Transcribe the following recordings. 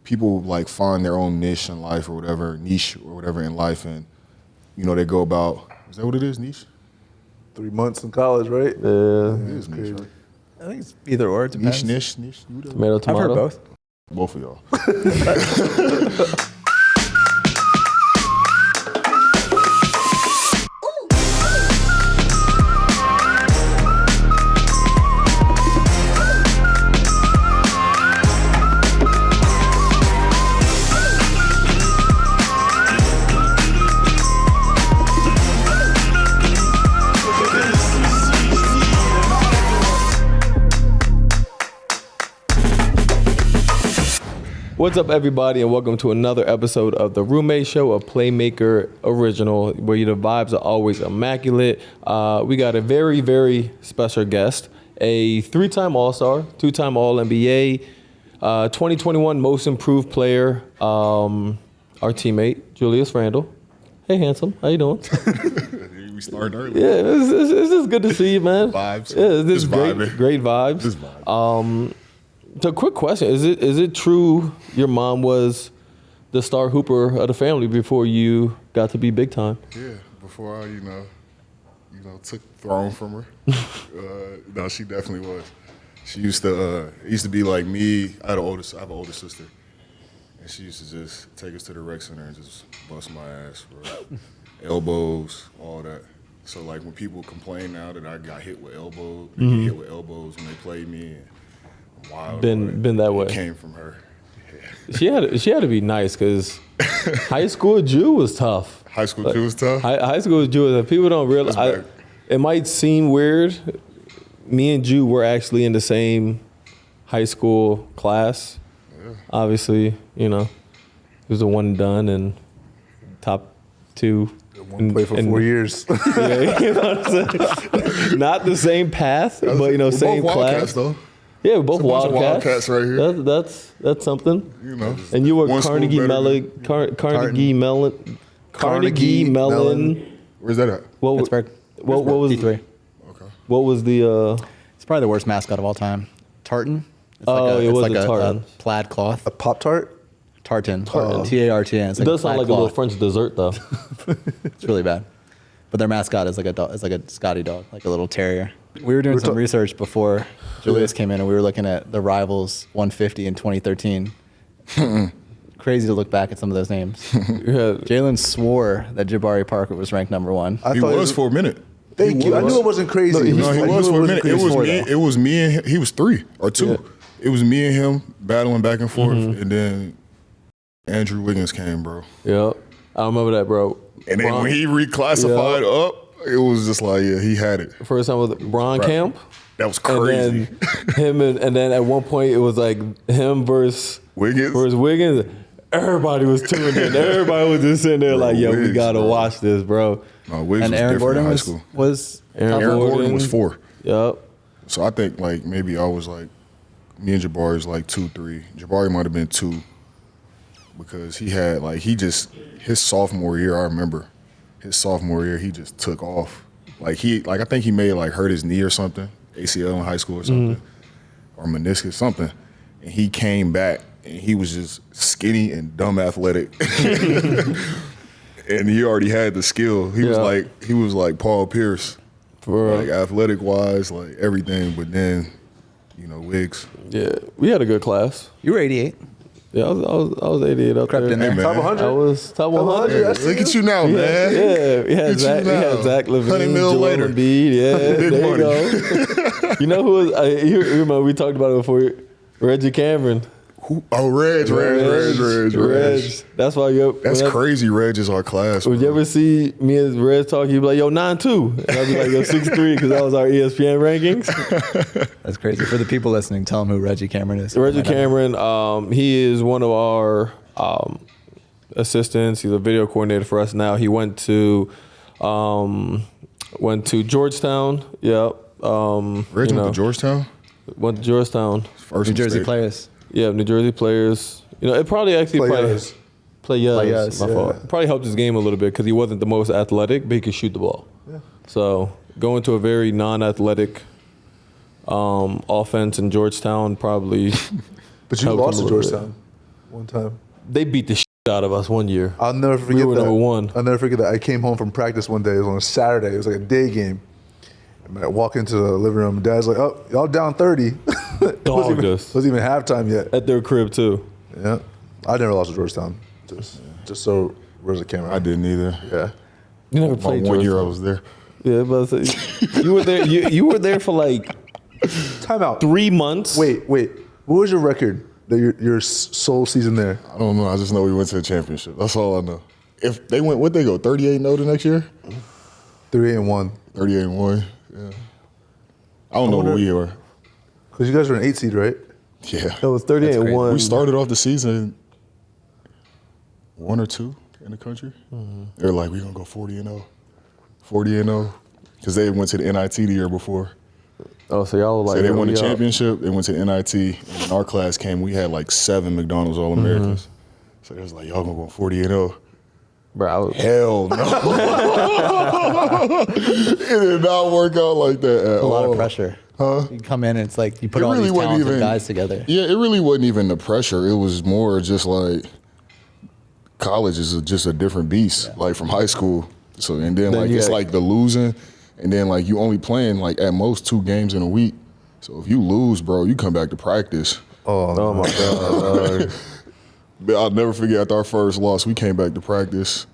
people like find their own niche in life or whatever, niche or whatever in life, and they go about. Is that what it is, niche? 3 months in college, right? Yeah. It is niche, right? I think it's either or. It depends. Niche. Tomato. I've heard both. Both of y'all. What's up, everybody, and welcome to another episode of The Roommate Show, a Playmaker original, where the vibes are always immaculate. We got a very, very special guest, a 3-time All-Star, 2-time All-NBA, 2021 Most Improved Player, our teammate, Julius Randle. Hey, handsome. How you doing? We started early. Yeah, it's just good to see you, man. Vibes. Yeah, this is Just great vibes. Just vibes. So, quick question: Is it true your mom was the star hooper of the family before you got to be big time? Yeah, before I, took the throne from her. No, she definitely was. She used to. It used to be like me. I have an older sister, and she used to just take us to the rec center and just bust my ass for elbows, all that. So like when people complain now that I got hit with elbows, they get hit with elbows when they played me. And wild. Been that way. It came from her. Yeah. She had to be nice because high school Jew was tough. High school Jew was tough? High school Jew was tough. People don't realize. It might seem weird. Me and Jew were actually in the same high school class. Yeah. Obviously, it was a one and done and top two. One play for 4 years. Yeah, you know what I'm saying? Not the same path, but same both class. Wildcats, though. Yeah, we're both Wildcats right here. That's something. And you were Carnegie Mellon. Where's that at? Pittsburgh. What was D3? Okay. What was the? It's probably the worst mascot of all time. Tartan. It's it was like a tartan. a plaid cloth. A Pop-Tart? Tartan. Tartan. It does sound like a little French dessert, though. It's really bad. But their mascot is like a dog. It's like a Scotty dog, like a little terrier. We were doing some research before Julius came in, and we were looking at the Rivals 150 in 2013. Crazy to look back at some of those names. Jalen swore that Jabari Parker was ranked number one. He was for a minute. Thank you. I knew it wasn't crazy. He was for a minute. It was me and him. He was 3 or 2. Yeah. It was me and him battling back and forth, and then Andrew Wiggins came, bro. Yeah, I remember that, bro. And then when he reclassified up, it was just like, yeah, he had it. First time with Bron Camp. That was crazy. And then at one point it was like him versus Wiggins. Everybody was tuned in. Everybody was just sitting there like, yo, we gotta watch this, bro. No, Wiggins and was Aaron Gordon was Aaron Gordon was 4. Yep. So I think like maybe I was like, me and Jabari's like 2, 3. Jabari might have been 2 because he had like his sophomore year. I remember his sophomore year he just took off. I think he may like hurt his knee or something, ACL in high school or something, or meniscus something, and he came back and he was just skinny and dumb athletic, and he already had the skill. He was like Paul Pierce, like athletic wise, like everything. But then, Wiggs. Yeah, we had a good class. You were 88. Yeah, I was 88 up Crept there. in there. Hey, Top 100? I was top 100. Look at you now, man. Yeah, we had Zach Levine, 100 mil Joel later. Embiid. Yeah, Big there money. you go. You know who was? You remember we talked about it before? Reggie Cameron. Oh, Reg. That's why you. That's crazy. Reg is our class. Would you ever see me and Reg talk? You'd be like, yo, 9'2", and I'd be like, yo, 6'3", because that was our ESPN rankings. That's crazy. For the people listening, tell them who Reggie Cameron is. Reggie Cameron, he is one of our assistants. He's a video coordinator for us now. He went to Georgetown. Yep. Reg went to Georgetown? Went to Georgetown. First New Jersey mistake. players. Yeah, New Jersey players. It probably actually Players. Players. My fault. Probably helped his game a little bit because he wasn't the most athletic, but he could shoot the ball. Yeah. So going to a very non-athletic offense in Georgetown probably. But you lost to Georgetown. one time. They beat the shit out of us one year. I'll never forget We were that. number one. I'll never forget that. I came home from practice one day. It was on a Saturday. It was like a day game. And I walk into the living room. Dad's like, "Oh, y'all down 30." Dogged us. Wasn't even halftime yet. At their crib, too. Yeah, I never lost to Georgetown. Just so where's the camera? I didn't either. Yeah. You never My played 1 year I Georgetown. was there. Yeah, but you were there. You were there for like Time out. 3 months. Wait. What was your record? Your sole season there? I don't know. I just know we went to the championship. That's all I know. If they went, what they go 38-0 the next year? 3-8-1. 38-1. Yeah. I don't know what we were. Because you guys were an 8 seed, right? Yeah. It was 38-1. We started off the season 1 or 2 in the country. They were like, we're going to go 40-0. 40-0. Because they went to the NIT the year before. Oh, so y'all were like, So they won the y'all- championship. They went to the NIT. And when our class came, we had like 7 McDonald's All-Americans. So they was like, y'all going to go 40-0. Bro, I was, Hell no. It did not work out like that at A lot all. of pressure. Huh? You come in and it's like you put It all really these wasn't talented even- guys together. Yeah, it really wasn't even the pressure. It was more just like college is just a different beast, like from high school. So and then like it's yeah. like the losing, and then like you only playing like at most 2 games in a week. So if you lose, bro, you come back to practice. oh my God. But I'll never forget after our first loss, we came back to practice,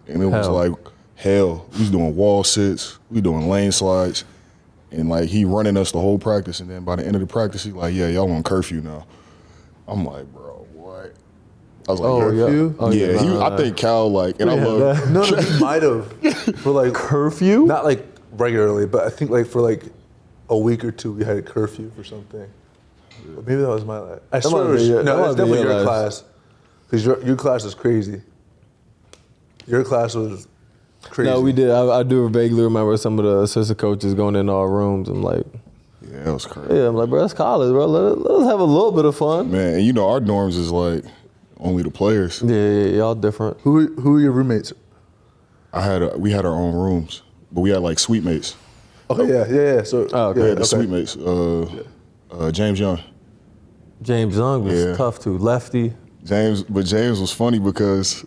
and it was Hell. like hell. We was doing wall sits, we doing lane slides, and like he running us the whole practice. And then by the end of the practice, he like, yeah, y'all on curfew now. I'm like, bro, what? I was like, Oh, yeah. Curfew? Oh, yeah, he, nah. I think Cal like, and I Yeah, love. that- No, he might have for like Curfew? not like regularly, but I think like for like a week or 2 we had a curfew for something. But maybe that was my last. I swear might it was, be your- that no, might it's be definitely your your last. class because your class is crazy. Your class was crazy. No, we did. I do vaguely remember some of the assistant coaches going in our rooms and like, Yeah, that was crazy. yeah, I'm like, bro, that's college, bro. Let us have a little bit of fun. Man, and you know our dorms is like only the players. Yeah, y'all different. Who are your roommates? We had our own rooms, but we had like suite mates. Okay, yeah. So Oh, okay. We yeah, had the suite mates. James Young. James Young was Yeah. tough too. Lefty. James was funny because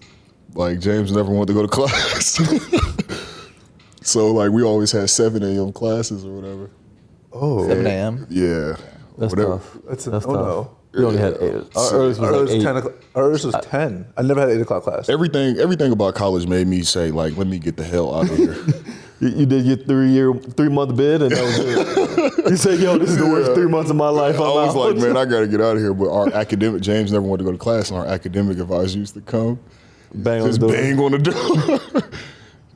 like James never wanted to go to class. So like we always had 7 a.m. classes or whatever. Oh, 7 a.m. Yeah. That's whatever. tough. That's tough. no. We only had 8. Our earliest was Ours like was 8. 10 o'clock. Ours was 10. I never had an 8 o'clock class. Everything about college made me say like, let me get the hell out of here. You did your 3-month bid, and that was it. You said, "Yo, this is the worst 3 months of my life." I was out. like, man, I gotta get out of here. But our academic, James never wanted to go to class, and our academic advisor used to come, Bang on just the door. bang on the door.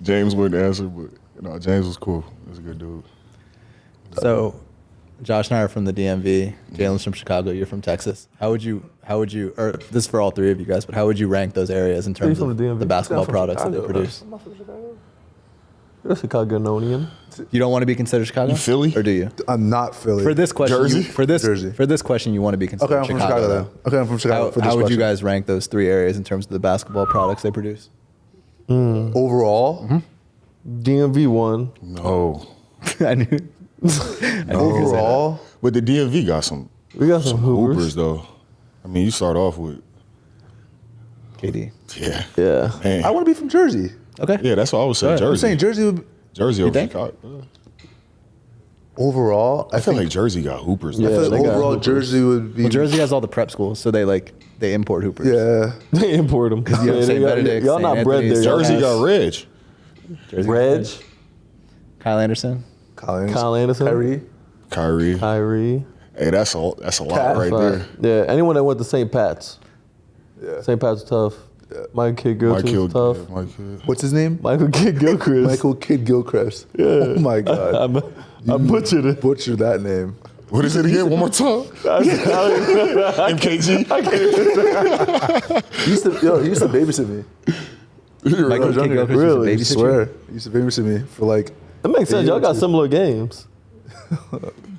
James wouldn't answer, but James was cool. He was a good dude. So, Josh and I are from the DMV. Jalen's from Chicago. You're from Texas. How would you, or this is for all 3 of you guys, but how would you rank those areas in terms from of the DMV? the basketball I'm from products that they Chicago. produce? I'm not from Chicago. You're a Chicagoanian. You don't want to be considered Chicago? You Philly? Or do you? I'm not Philly. For this question, Jersey? Jersey. For this question, you want to be considered Okay, I'm from Chicago then. Okay, I'm from Chicago. How, for this how would you question. guys rank those 3 areas in terms of the basketball products they produce? Overall? DMV won. No. I knew. Overall? But the DMV got some We got some hoopers hoopers. though. I mean, you start off with KD. yeah, Yeah. man. I want to be from Jersey. Okay. Yeah, that's what I was saying. Go ahead. I'm Jersey, saying Jersey would. Jersey over think? Chicago. Overall, I feel like Jersey got hoopers. Yeah, I feel like they got overall hoopers. Jersey would be. Well, Jersey has all the prep schools, so they import hoopers. Yeah. They import them. you have St. Benedict's, Y'all St. not bred Anthony's, there. Y'all Jersey have got Reg. Jersey. Reg, Kyle Anderson. Kyle Anderson. Kyrie. Kyrie. Hey, that's a lot right there. Yeah, anyone that went to St. Pat's. Yeah. St. Pat's was tough. Michael Kidd-Gilchrist was tough. Yeah, Mike Kidd. What's his name? Michael Kidd-Gilchrist. Michael Kidd-Gilchrist. Yeah. Oh my God. I butchered it. Butchered that name. What is it again? One more time. MKG. He used to babysit me. Michael younger. Kidd-Gilchrist Really? was a I babysitter. swear. He used to babysit me for like. That makes sense. Y'all got similar games.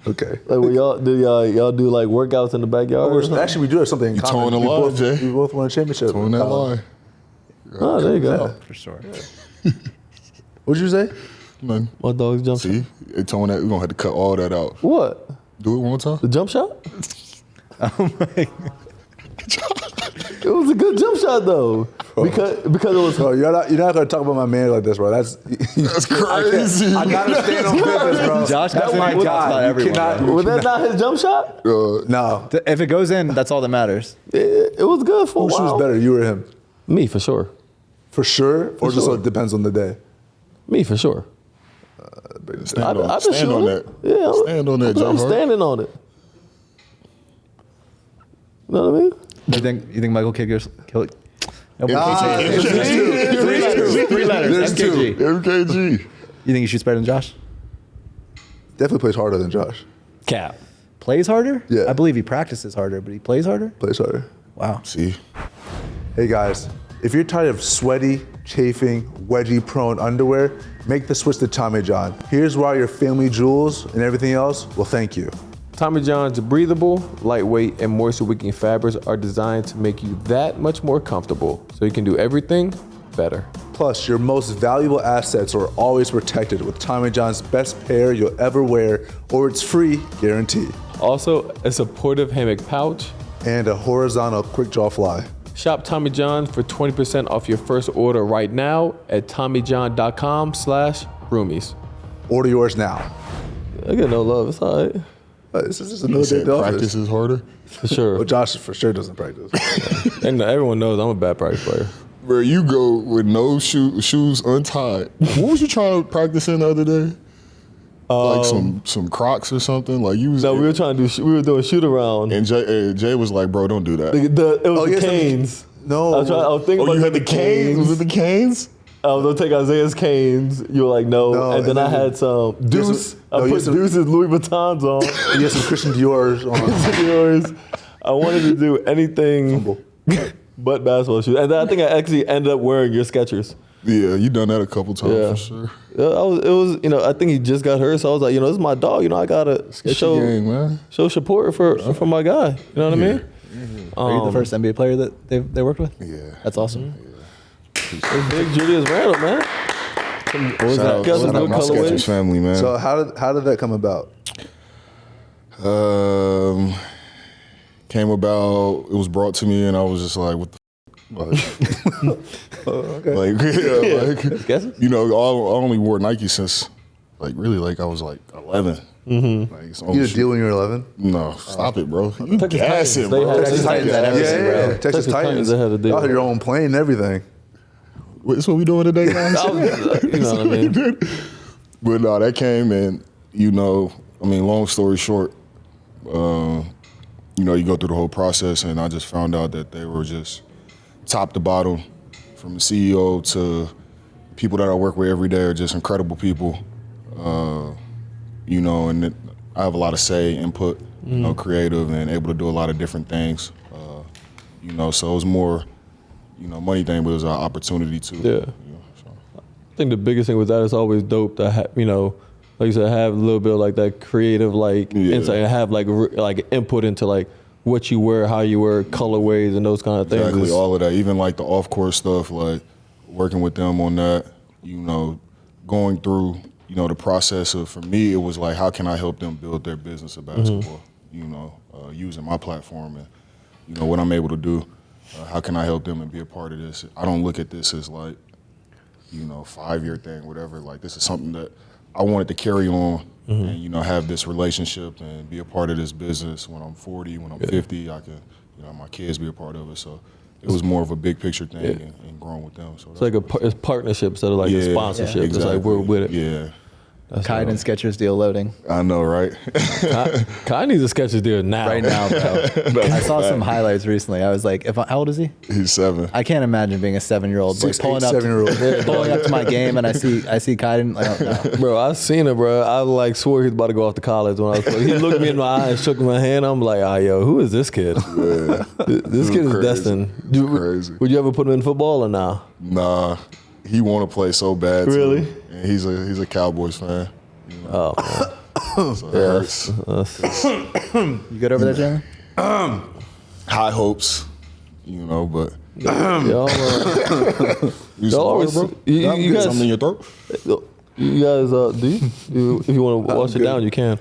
Okay. Like, when y'all do like workouts in the backyard? or something? Actually, we do have something in You common. towing the line, Jay. We both won a championship. On that line. Oh, there you go. For sure. What'd you say? Man, My dog's jump shot. see, they towing that. We're gonna have to cut all that out. What? Do it one more time. The jump shot? Oh my. It was a good jump shot though, because it was. Bro, you're not gonna talk about my man like this, bro. That's crazy. I gotta stand on business, bro. Josh That's has my to talk about guy. You everyone, cannot. bro. Was that not his jump shot? No. If it goes in, that's all that matters. It was good for Who a while. shoots better, you or him? Me for sure. For sure, or just sure. it depends on the day. Me for sure. Stand on, I can stand on shoot that. it. Yeah, Stand on that, I'm John Hart. standing on it. You know what I mean? You think Michael Kidd-Gilchrist killed? Three letters. There's two. MKG. MKG. You think he shoots better than Josh? Definitely plays harder than Josh. Cap. Plays harder? Yeah. I believe he practices harder, but he plays harder? Plays harder. Wow. See, Hey guys, if you're tired of sweaty, chafing, wedgie-prone underwear, make the switch to Tommy John. Here's why your family jewels and everything else will thank you. Tommy John's breathable, lightweight, and moisture-wicking fabrics are designed to make you that much more comfortable, so you can do everything better. Plus, your most valuable assets are always protected with Tommy John's best pair you'll ever wear, or it's free guarantee. Also, a supportive hammock pouch. And a horizontal quick draw fly. Shop Tommy John for 20% off your first order right now at TommyJohn.com/roomies. Order yours now. I get no love. It's all right. This is just another he day at said the practice office. is harder. For sure. Well, Josh for sure doesn't practice. And everyone knows I'm a bad practice player. Where you go with no shoes untied. What was you trying to practice in the other day? Like some Crocs or something. Like you was. No, we were doing shoot around. And Jay was like, "Bro, don't do that." It was the yes, canes. No. I was thinking Oh, about you had the canes? Was it the canes? I was gonna take Isaiah's canes. You were like, no. No, and then and I then had some Deuce. no, I you put had some- Deuce's Louis Vuittons on. You have some Christian Dior's on. Yours. I wanted to do anything but basketball shoes. And then I think I actually ended up wearing your Skechers. Yeah, you done that a couple times Yeah. for sure. It was, I think he just got hurt, so I was like, this is my dog. I gotta Sketchy gang, man. show support for my guy. You know what I mean? Are you the first NBA player that they worked with? Yeah. That's awesome. Big Julius Randle, man. What was Shout that? out, Got some shout out good my Skechers colorways. family, man. So how did that come about? Came about. It was brought to me, and I was just like, "What the." Okay. Like, Skechers? I only wore Nike since, I was like 11. Mm-hmm. Like, it's You only did a deal when you were 11? No, stop it, bro. You Texas gassing, Titans, bro. they had Texas Titans had everything, bro. Texas Texas Titans. Titans, they had a deal. Y'all had your own plane and everything. That's what we doing today, guys. You know what I mean? But no, that came and, long story short, you go through the whole process, and I just found out that they were just top to bottom, from the CEO to people that I work with every day are just incredible people. And I have a lot of say, input, creative, and able to do a lot of different things. So it was more, money thing, but it was an opportunity too. Yeah. I think the biggest thing with that is always dope to have, like you said, have a little bit of like that creative insight, and have like input into like what you wear, how you wear, colorways, and those kind of things. Exactly, It's- all of that. Even like the off-court stuff, like working with them on that, going through, the process of, for me, it was like, how can I help them build their business of basketball, using my platform and, what I'm able to do. How can I help them and be a part of this? I don't look at this as like, 5-year thing, whatever. Like, this is something that I wanted to carry on and, have this relationship and be a part of this business. When I'm 40, when I'm 50, I can, my kids be a part of it. So it was more of a big picture thing and growing with them. So It's like it's partnership instead of like a sponsorship. It's like we're with it. Yeah. Kyden Skechers deal loading I know, right? Kai needs a Skechers deal now. right now, bro. I saw some highlights recently. I was like, how old is he? He's 7. I can't imagine being a 7-year-old like 6'8", pulling up 7-year-old. pulling up to my game and I see Kyden. I don't know. Bro, I seen it, bro. I like swore he was about to go off to college when I was playing. He looked me in my eye and shook my hand. I'm like, yo, who is this kid? Yeah. This kid is Crazy. destined. Crazy. Would you ever put him in football or nah? Nah, he want to play so bad. Too. Really? And he's a Cowboys fan. Oh, man. So it hurts. You good over there, Jalen? High hopes, but Y'all, you y'all always, bro. you guys, Something in your throat? you guys, if you want to wash it down, you can.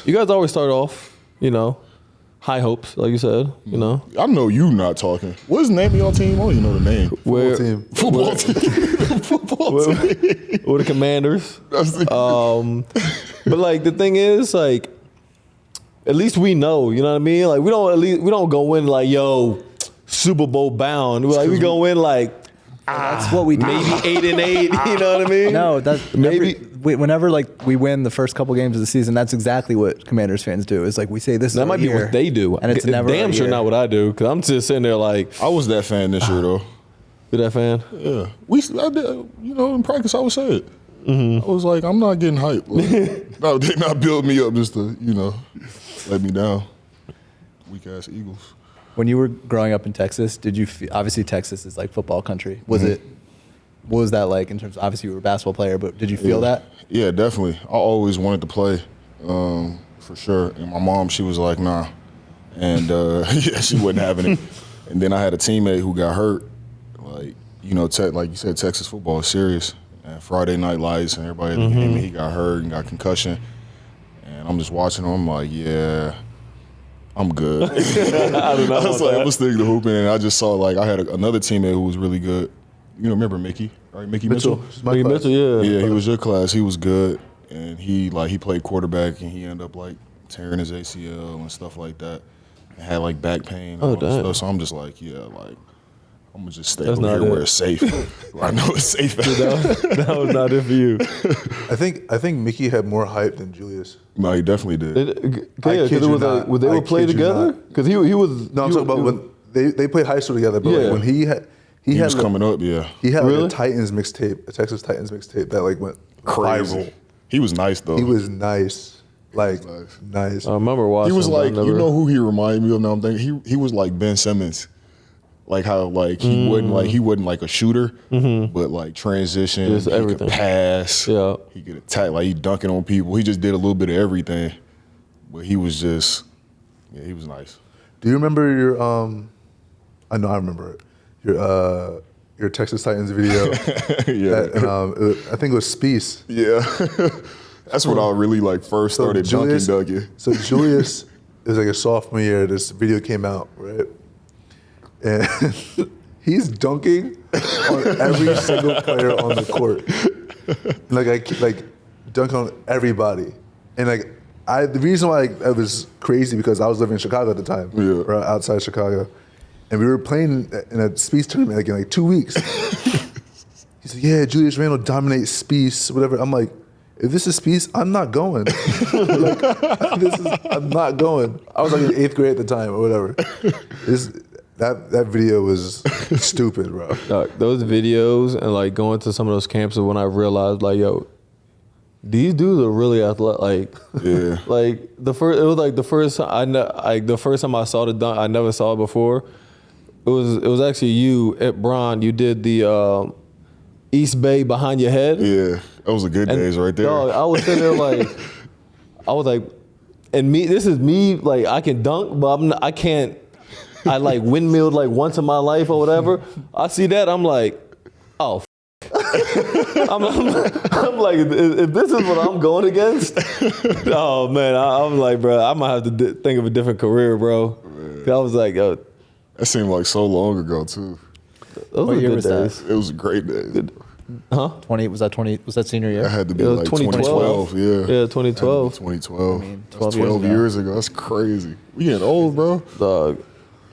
You guys always start off, high hopes, like you said. You know, I know you not talking. What's the name of your team? I don't even know the name. where Football team. Football team. or the Commanders. But like the thing is, like, at least we know. You know what I mean? Like we don't go in like yo Super Bowl bound. Like we go in like. That's what we do. Maybe 8-8. You know what I mean? No, that's Maybe- whenever like we win the first couple games of the season, that's exactly what Commanders fans do. Is like we say this. That is might be what they do, and it's never damn our sure year. not what I do. Because I'm just sitting there like, I was that fan this year though. you that fan? Yeah, I did. You know, in practice, I would say it. I was like, I'm not getting hyped. Like, no, they not build me up just to, let me down. Weak ass Eagles. When you were growing up in Texas, did you obviously Texas is like football country? Was it? What was that like in terms of, obviously you were a basketball player, but did you feel that? Yeah, definitely. I always wanted to play, for sure. And my mom, she was like, nah. And yeah, she wasn't having it. And then I had a teammate who got hurt. Like, like you said, Texas football is serious. And Friday night lights and everybody at the game, and he got hurt and got concussion. And I'm just watching him. I'm like, yeah, I'm good. I don't know. I was like, I'm sticking to hooping. And I just saw, like, I had another teammate who was really good. Remember Mickey, right? Mickey Mitchell? Mickey Mitchell, yeah. Yeah, he was your class. He was good. And he played quarterback, and he ended up, like, tearing his ACL and stuff like that. And had, like, back pain and all that damn. stuff. So I'm just like, yeah, like, I'm going to just stay That's over not here it. where it's safe. Where I know it's safe. That was not it for you. I think Mickey had more hype than Julius. No, he definitely did. Yeah, kid because it you was like, not. would they I would play kid you together? not. Because he was. No, I'm talking about when they played high school together. But Yeah. like when he He was had coming up, yeah. He had like Really? a Titans mixtape, a Texas Titans mixtape that like went Crazy. viral. He was nice, though. He was nice, like nice. I remember watching. He was but I like, never- you know who he reminded me of now? I'm thinking he was like Ben Simmons, like how like he wasn't like a shooter, but like transition, Just he everything. could pass, Yeah. he could attack, like he dunking on people. He just did a little bit of everything, but he was just, yeah, he was nice. Do you remember your I know I remember it. Your Texas Titans video. Yeah, I think it was Spiece. yeah. That's when I really like first started Julius- dunking. So Julius, it was like a sophomore year. This video came out, right? And he's dunking on every single player on the court. Like dunk on everybody. And like the reason why I was crazy because I was living in Chicago at the time, Yeah. right outside Chicago, and we were playing in a Spiece tournament like in like 2 weeks. He's like, yeah, Julius Randle dominates Spiece, whatever. I'm like, if this is Spiece, I'm not going. I'm not going. I was like in 8th grade at the time or whatever. That video was stupid, bro. those videos and like going to some of those camps is when I realized like, yo, these dudes are really athletic. Like, Yeah. like the first time I saw the dunk, I never saw it before. It was actually you at Bron. You did the East Bay behind your head. Yeah, that was the good days right there. Dog, I was sitting there like, I was like, and me, this is me. Like I can dunk, but I can't. I like windmilled like once in my life or whatever. I see that, I'm like, oh. I'm like, if this is what I'm going against, oh man, I'm like, bro, I might have to think of a different career, bro. I was like, yo, That seemed like so long ago too. those What were year good was that? days. It was a great day. 20 was that senior year? That had to be It was like 2012. 2012. Yeah. Yeah, 2012. 2012. I mean, That's 12 12 years years ago. That's crazy. We getting old, bro. Dog.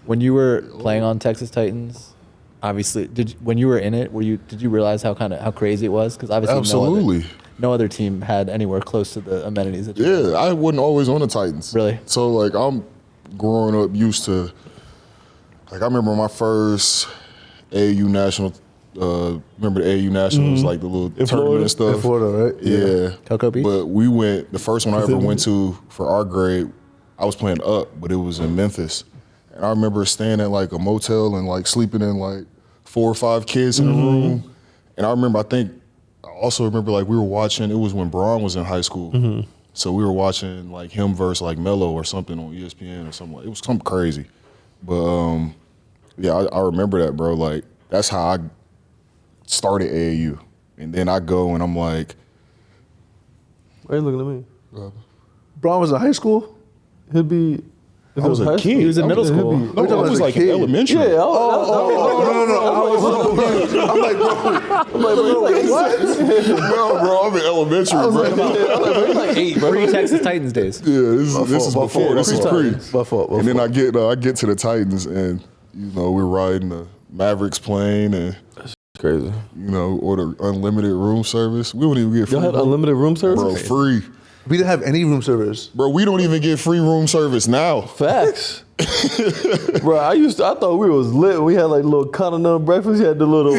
When you were playing on Texas Titans, obviously, when you were in it, did you realize how crazy it was? Because obviously, Absolutely. no other team had anywhere close to the amenities that you had. Yeah, I wasn't always on the Titans. Really? So like I'm growing up used to, like I remember my first AAU national. Remember the AAU national was like the little tournament and stuff. In Florida, right? Yeah. Cocoa Beach? But we went, the first one I ever went to for our grade, I was playing up, but it was in Memphis. And I remember staying at like a motel and like sleeping in like 4 or 5 kids in a room. And I also remember like we were watching, it was when Braun was in high school. So we were watching like him versus like Melo or something on ESPN or something like, it was something crazy. But yeah, I remember that, bro. Like that's how I started AAU. And then I go and I'm like, Why are you looking at me? Braun was in high school. He'd be If I was it a high kid. He was in middle school. No, I talking was as a like in kid. elementary. Yeah. No. I was so confused. I'm like, bro. What? No, bro, I'm in elementary, bro. He's like 8, bro. Pre-Texas Titans days. Yeah, this is before. This is pre. My fault. And then I get to the Titans, and we're riding the Mavericks plane, and Crazy. order unlimited room service. We don't even get free. Y'all had unlimited room service? bro, free. We didn't have any room service. Bro, we don't even get free room service now. Facts. Bro, I thought we was lit. We had like little continental breakfast. You had the little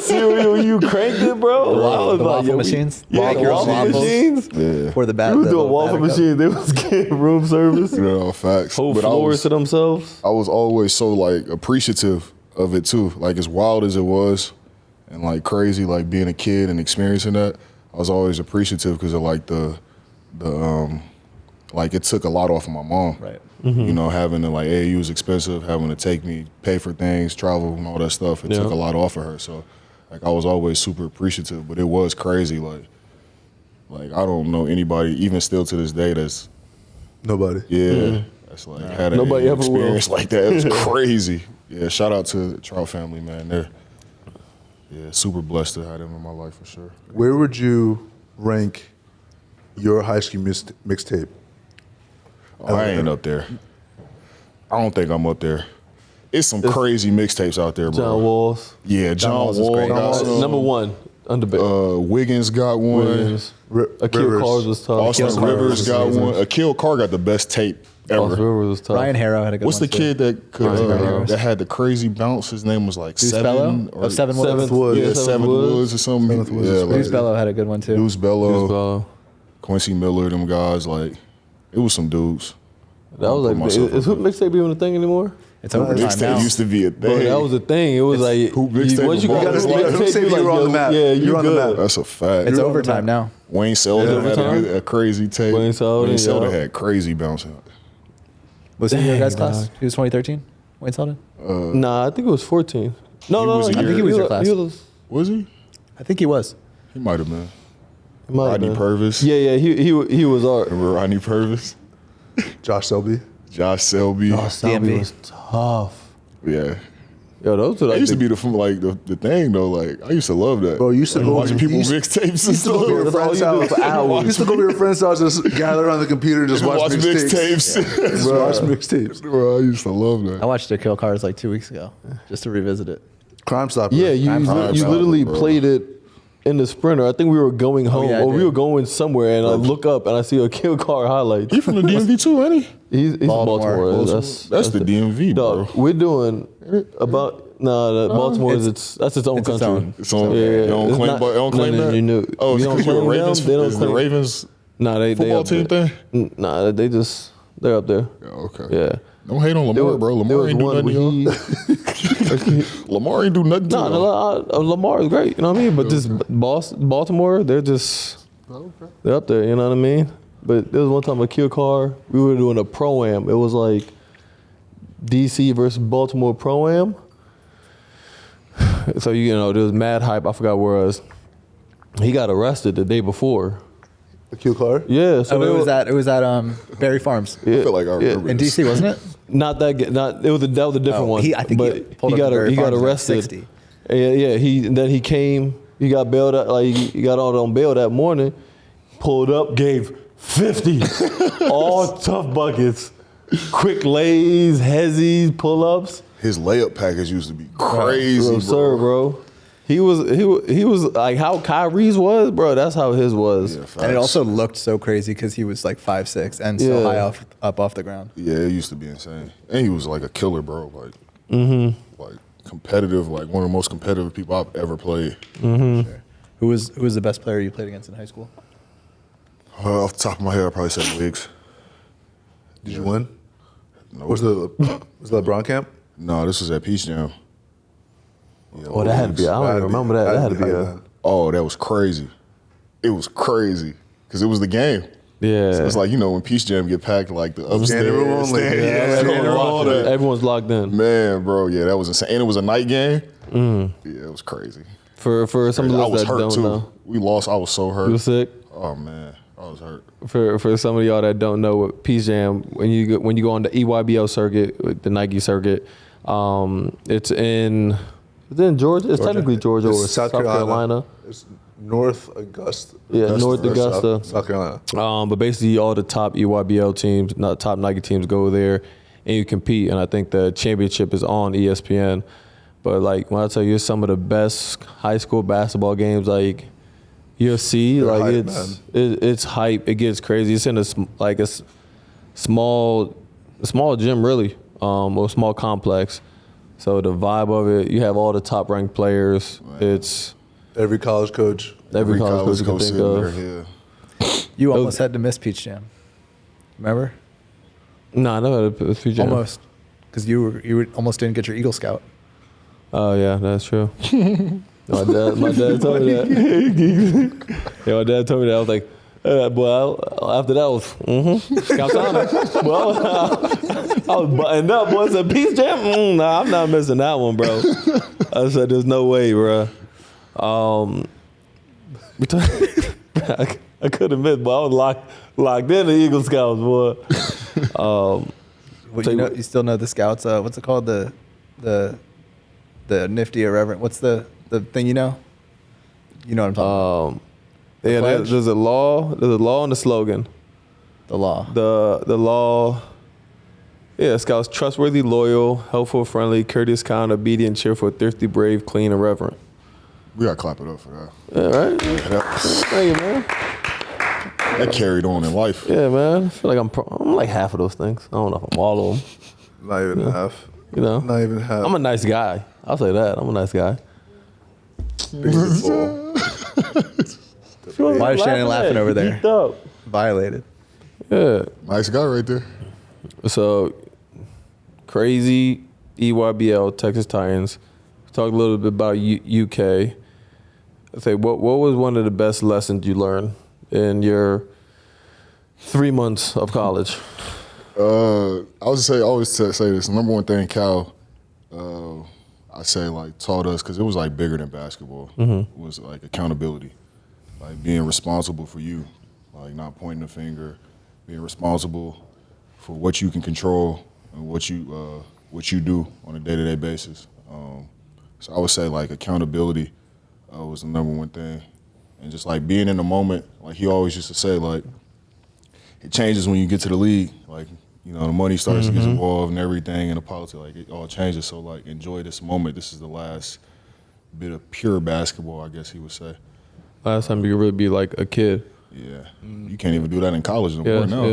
cereal. You cranked it, bro. I was The like, waffle machines? Yeah, Make your own waffle waffles? machines. Yeah. For the bat. We was the doing little waffle batter cup. machines. They was getting room service. Facts. Whole But floors to themselves. I was always so like appreciative of it too. Like as wild as it was, and like crazy, like being a kid and experiencing that. I was always appreciative because of like the like it took a lot off of my mom. Right. Having to like AAU was expensive, having to take me, pay for things, travel and all that stuff. It Yeah. took a lot off of her. So like I was always super appreciative, but it was crazy. Like I don't know anybody, even still to this day, that's Nobody. that's like had an Nobody ever will. experience like that. It was crazy. Yeah, shout out to the Trout family, man. They're super blessed to have them in my life for sure. Where would you rank your high school mixtape? Oh, I ain't up there. I don't think I'm up there. It's some crazy mixtapes out there, bro. John Walls. Yeah, John Walls is Wall great. got some. Number one. Under Wiggins got one. Wiggins. Akil Rivers. Cars was tough. Austin Akil Rivers was got amazing. one. Akil Carr got the best tape ever. Austin Rivers was tough. Ryan Harrow had a good What's the one, too. kid that could Harris. that had the crazy bounce? His name was like Deuce Seven Bello? or Of Seven Woods. Seventh Woods. Yeah, Seven Woods or something. Seventh Woods Yeah, is like Deuce Bello had a good one, too. Deuce Bello, Bro. Quincy Miller, them guys. Like it was some dudes. That was Put myself like, is hoop mixtape even a thing anymore? It's overtime now. Mixtape used to be a Bro, thing. that was a thing. It was like hoop mixtape once you was got balls. a You gotta mixtape, say you you were on like, the map. yeah, You're on the good. map. That's a fact. It's overtime now. Wayne Selden had overtime? a crazy tape. Wayne Selden, yeah. had crazy bouncing. Was he in your Dang, guys' class? dog. He was 2013? Wayne Selden? Nah, I think it was 14. No, was a I think he was your class. Was he? I think he was. He might have been. He might have Rodney been. Purvis. Yeah, he was art. Remember Rodney Purvis? Josh Selby. Josh Selby. Selby DMV. was tough. Yeah. Yo, those are It like used to be the thing though. Like I used to love that. Bro, you used to go watching people you used- mixtapes and used to go to your stuff. friend's all you do house for hours. You used to go to your friend's house, just gather around the computer, and just watch mixtapes. mixtapes. Just watch mixtapes. Bro, I used to love I that. watched Akil Cars like 2 weeks ago just to revisit it. Crime Stopper. Yeah, you literally bro. played it in the Sprinter. I think we were going home yeah, I or we did. were going somewhere, and I look up and I see a kill car highlights. He from the DMV too, ain't he? He's from Baltimore. That's the DMV, bro. Dog, we're doing about Baltimore is that's its own it's its country. own. It's on. Yeah, They don't it's claim, not- they don't claim no, that. you know, Oh, you it's don't because you're a claim Ravens. them, they don't Is the claim- Ravens Nah, they football up team there. thing? Nah, they're up there. Yeah, okay. Yeah. Don't hate on Lamar, bro. Lamar ain't do nothing to y'all. Lamar ain't do nothing to y'all. Lamar is great. You know what I mean? But this Baltimore, they're up there. You know what I mean? But there was one time a kill car. We were doing a pro-am. It was like DC versus Baltimore pro-am. So there was mad hype. I forgot where it was. He got arrested the day before. The Q car. Yeah. So It was at Berry Farms I feel like I remember in this. DC, wasn't it? Not that. That was a different one. I think but he pulled up to Berry he got Farms at arrested. 60. Yeah. He came. He got bailed out. Like he got out on bail that morning. Pulled up, gave 50, all tough buckets, quick lays, hezzies, pull ups. His layup package used to be crazy, Bro, sir, bro. He was like how Kyrie's was, bro. That's how his was. Yeah, And it facts. also looked so crazy because he was like 5'6" and so Yeah. high up off the ground. Yeah, it used to be insane. And he was like a killer, bro. Like, like competitive, like one of the most competitive people I've ever played. Who was the best player you played against in high school? Off the top of my head, I'd probably say Wiggs. Did you win? No, Was the LeBron camp? no, this was at Peach Jam. Yeah, Oh, that had to be. I don't even remember that. That had to be a. Oh, that was crazy. It was crazy because it was the game. Yeah. So it's like, when Peach Jam get packed, like the upstairs. Standing room only. Yeah, Standing room all that. Everyone's locked in. Man, bro, yeah, that was insane. And it was a night game. Yeah, it was crazy. For some of I those was that hurt don't too. know, We lost. I was so hurt. you was sick. Oh man, I I was hurt. For some of y'all that don't know what Peace Jam, when you go on the EYBL circuit, the Nike circuit, it's in Georgia. It's technically Georgia or South Carolina. It's North Augusta. Yeah, North Augusta. South Carolina. But basically, all the top EYBL teams, not top Nike teams, go there and you compete. And I think the championship is on ESPN. But like when I tell you, it's some of the best high school basketball games like you'll see. They're Like hype, it's hype. It gets crazy. It's in a small gym really, or small complex. So the vibe of it, you have all the top ranked players. Wow. It's Every college coach. every college coach you can think of. Yeah. You almost had to miss Peach Jam. Remember? No, I never had a Peach Jam. Almost. Because you almost didn't get your Eagle Scout. Oh yeah, that's true. my dad told me that. Yeah, my dad told me that. I was like, boy, after that was Scout Sonic. Well, I was buttoned up. Boy, it's a Peace Jam. Nah, I'm not missing that one, bro. I said, there's no way, bro. I could have missed, but I was locked in the Eagle Scouts, boy. You still know the Scouts? What's it called? The nifty irreverent. What's the thing you know? You know what I'm talking about. Yeah, pledge? there's a law. There's a law and a slogan. The law. The law. Yeah, Scouts: trustworthy, loyal, helpful, friendly, courteous, kind, obedient, cheerful, thrifty, brave, clean, and reverent. We gotta clap it up for that. Yeah, right. Thank you, man. That carried on in life. Yeah, man. I feel like I'm like half of those things. I don't know if I'm all of them. Not even half. You know, Not even half. I'm a nice guy. I'll say that. I'm a nice guy. Why is Shannon laughing over there? Geeked up. Violated. Yeah. Nice guy right there. So, crazy EYBL, Texas Titans. Talk a little bit about UK. I'd say, what was one of the best lessons you learned in your 3 months of college? I always say this. Number one thing Cal, I say like taught us, because it was like bigger than basketball. It was like accountability, like being responsible for you, like not pointing the finger, being responsible for what you can control and what you do on a day-to-day basis. So I would say like accountability was the number one thing, and just like being in the moment. Like he always used to say, like it changes when you get to the league. Like you know the money starts to get involved and everything, and the politics, like it all changes. So like enjoy this moment. This is the last bit of pure basketball, I guess he would say. Last time you could really be like a kid. Yeah, you can't even do that in college anymore now.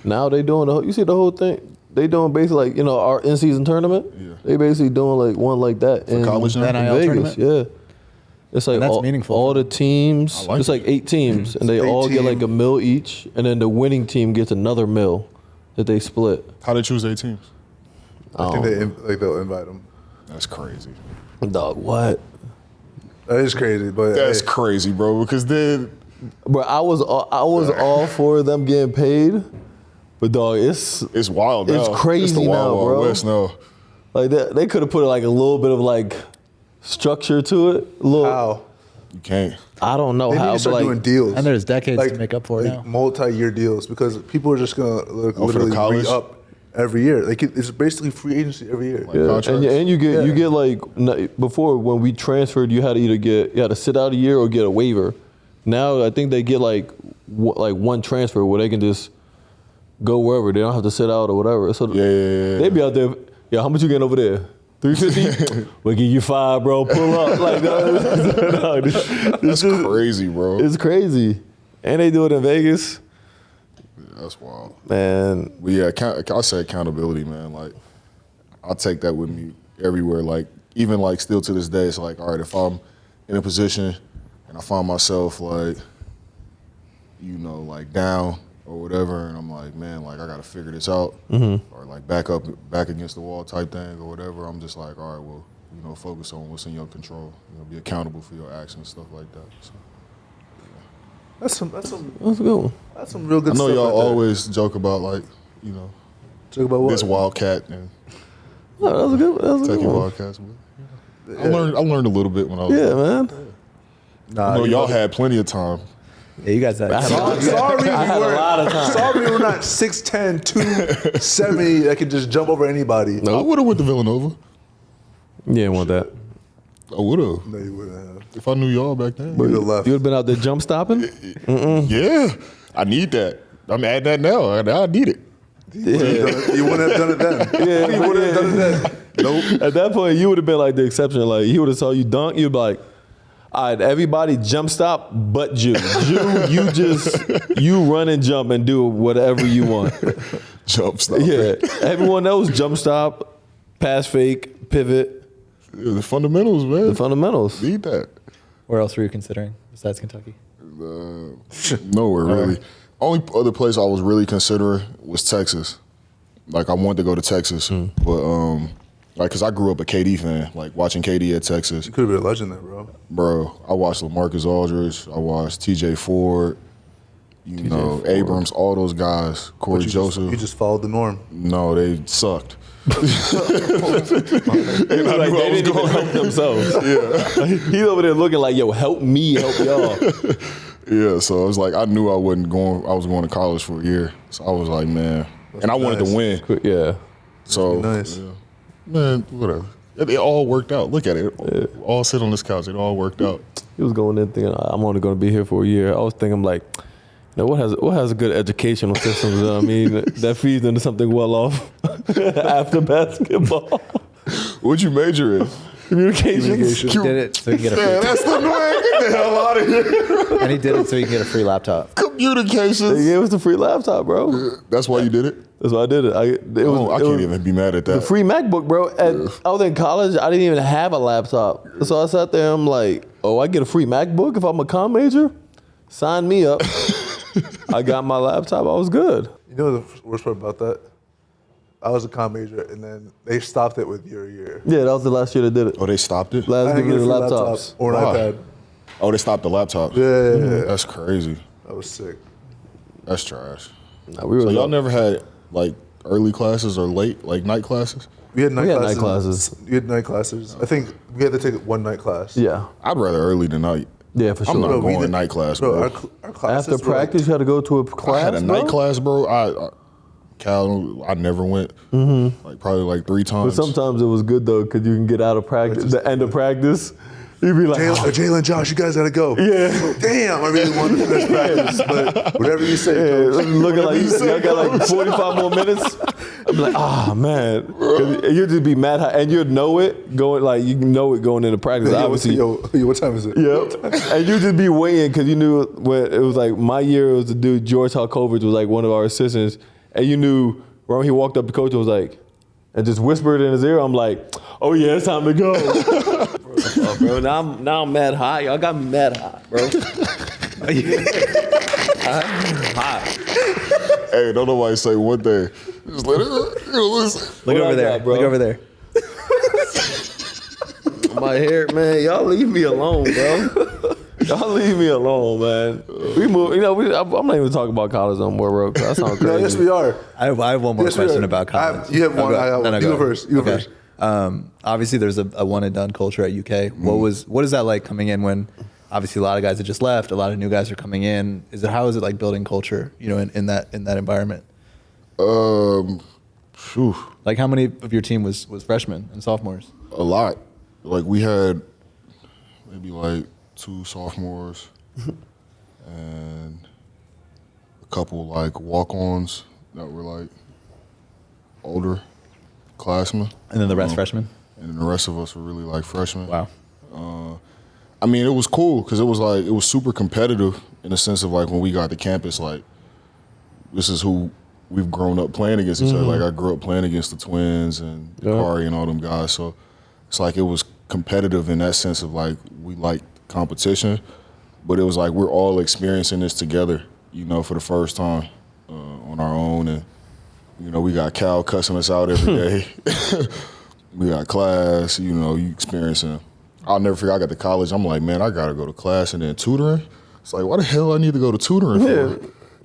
Now they doing you see the whole thing. They doing basically like, our in-season tournament. Yeah. They basically doing like one like that For in college now? in NIL Vegas. tournament? Yeah. It's like And that's meaningful. all the teams. I like It's like it. 8 teams, and they It's all 8 get like team. $1 million each, and then the winning team gets another $1 million that they split. How they choose 8 teams? I think they'll invite him. That's crazy. Dog, what? That is crazy, but That's hey, crazy, bro. Because then Bro, I was all for them getting paid, but dog, it's wild now. It's crazy It's the wild, now, wild bro. West now. like they could have put like a little bit of like structure to it. A little, how You can't. I don't know they how, need to but start like doing deals. And there's decades to make up for it now. multi-year deals, because people are just gonna the literally college? re-up every year. Like it's basically free agency every year. Like yeah, contracts? and you get like before when we transferred, you had to sit out a year or get a waiver. Now I think they get like one transfer where they can just go wherever. They don't have to sit out or whatever. So Yeah. they be out there. Yeah, how much you getting over there? $350. We'll give you $5, bro. Pull up like that. That's crazy, bro. It's crazy, and they do it in Vegas. That's wild. Man, But yeah, I say accountability, man. Like, I take that with me everywhere. Like, even like still to this day, it's like, all right, if I'm in a position and I find myself like, like down or whatever, and I'm like, man, like I gotta figure this out, or like back against the wall type thing or whatever. I'm just like, all right, well, focus on what's in your control. Be accountable for your actions, stuff like that. So, That's some that's a good one. that's some real good I know stuff. y'all right there. always joke about like, Talk about what? this Wildcat and No, that was a good. That was a good taking one. Wildcats. But I learned a little bit when I was. Yeah, man. Nah, I know y'all had plenty of time. Yeah, you guys. Sorry, I had a lot of time. Sorry, we're not 6'10", 270 that can just jump over anybody. I would have went to Villanova. You didn't want that. I would have. No, you wouldn't have. If I knew y'all back then. You would have left. You would have been out there jump stopping? Yeah, I need that. I'm adding that now. I need it. You wouldn't have done it then. Yeah, You wouldn't have done it then. Nope. At that point, you would have been like the exception. Like, he would have saw you dunk, you'd be like, all right, everybody jump stop but Jew. You run and jump and do whatever you want. Jump stop. Yeah, everyone else jump stop, pass fake, pivot, Yeah, the fundamentals, man. the fundamentals. Need that. Where else were you considering besides Kentucky? Nowhere really. Only other place I was really considering was Texas. Like I wanted to go to Texas, but like cause I grew up a KD fan. Like watching KD at Texas, You could have been a legend there, bro. I watched LaMarcus Aldridge. I watched T.J. Ford. You know, Ford. Abrams, all those guys. Corey You Joseph. just followed the norm. No, they sucked. Like, they didn't even help themselves. Yeah. He's over there looking like, yo, help me, help y'all. Yeah, so it was like I knew I was going to college for a year. So I was like, man. And I wanted to nice. win. Yeah. So Nice. yeah. Man, whatever. It all worked out. Look at it. All sit on this couch. It all worked out. He was going in thinking, I'm only going to be here for a year. I was thinking, like, you know, what has a good educational system? You know what I mean, that feeds into something well off after basketball. What'd you major in? Communications. He did it so he can get a free, Man, that's the man. Get the hell out of here. and he did it so he can get a free laptop. Communications. They gave us the free laptop, bro. That's why you did it? That's why I did it. I can't even be mad at that. The free MacBook, bro. I was in college. I didn't even have a laptop. So I sat there. I'm like, oh, I get a free MacBook if I'm a comm major? Sign me up. I got my laptop. I was good. You know the worst part about that? I was a comm major, and then they stopped it with your year. Yeah, that was the last year they did it. Oh, they stopped it? Last I give didn't me get the a free laptops. laptop or an Why? iPad. Oh, they stopped the laptops. Yeah. That's crazy. That was sick. That's trash. Nah, we were So y'all never had like early classes or late, like night classes? We had night had classes. night classes. We had night classes. I think we had to take one night class. Yeah. I'd rather early than night. Yeah, for sure. I'm not Bro, we going to did- night class, Bro, bro. our classes After were practice, you had to go to a I class, had a bro? night class, bro. Cal, I never went. Like probably like 3 But times. sometimes it was good, though, because you can get out of practice, the end of practice. You'd be like, Jalen, Josh, you guys gotta go. Yeah. Damn, I really wanted to finish practice, but whatever you say, yeah, coach. looking like y'all got like 45 more minutes. I'd be like, man. 'Cause you'd just be mad high, and you'd know it going, like, you know it going into practice, obviously. Yo, what time is it? Yep. And you just be waiting because you knew when it was like my year, it was the dude, George Halkovich was like one of our assistants. And you knew when he walked up, the coach was like, and just whispered in his ear, I'm like, oh yeah, it's time to go. Bro, now I'm mad high. Y'all got me mad high, bro. Hot. Hey, don't nobody say one thing. Just let it, listen. Look What over I there. got, bro? Look over there. My hair, man. Y'all leave me alone, bro. Y'all leave me alone, man. We move. You know, I'm not even talking about college no more, bro. 'Cause that sounds crazy. No, yes, we are. I have one more Yes, we question are. about college. You have one. I got one. You go first. You go first. Obviously, there's a one and done culture at UK. What is that like coming in when obviously a lot of guys have just left, a lot of new guys are coming in? How is it like building culture? You know, in that environment. Phew, Like, how many of your team was freshmen and sophomores? a lot. Like we had maybe like 2 sophomores and a couple like walk-ons that were like older classmen. And then the rest freshmen. And then the rest of us were really like freshmen. Wow. I mean, it was cool because it was super competitive in the sense of like when we got to campus, like this is who we've grown up playing against each other. Like I grew up playing against the Twins and Kari and all them guys. So it's like it was competitive in that sense of like we liked competition, but it was like we're all experiencing this together, you know, for the first time on our own. And, you know, we got Cal cussing us out every day. We got class, you know, you experiencing. I'll never forget, I got to college, I'm like, man, I got to go to class and then tutoring. It's like, why the hell I need to go to tutoring Yeah. for?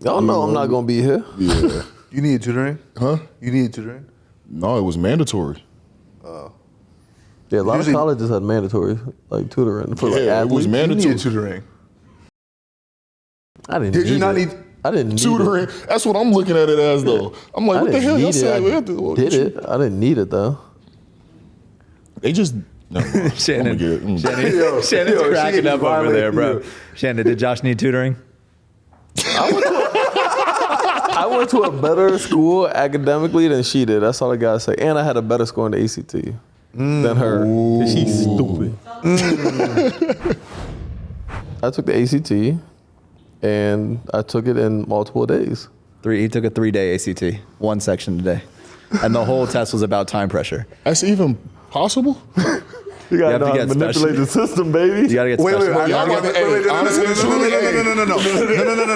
Y'all know I'm not going to be here. Yeah. You needed tutoring? Huh? You needed tutoring? No, it was mandatory. Yeah, a lot Usually- of colleges had mandatory like tutoring for like Yeah, it athletes. was You mandatory. needed tutoring. I didn't. Did you not it. need I didn't need tutoring? It. That's what I'm looking at it as, though. I'm like, I what the didn't hell? Y'all need said we it. had to Did it? I didn't need it though. They just. No, Shannon, Shannon's Shannon's yo, cracking she up over violated there, bro. you. Shannon, did Josh need tutoring? I went to a better school academically than she did. That's all I gotta say. And I had a better score in the ACT than her. She's stupid. I took the ACT, and I took it in multiple days. He took a 3-day ACT, one section a day. And the whole test was about time pressure. That's even possible? You gotta have to know how to get manipulate the system, baby. You gotta get Wait, special. wait, Y'all got to,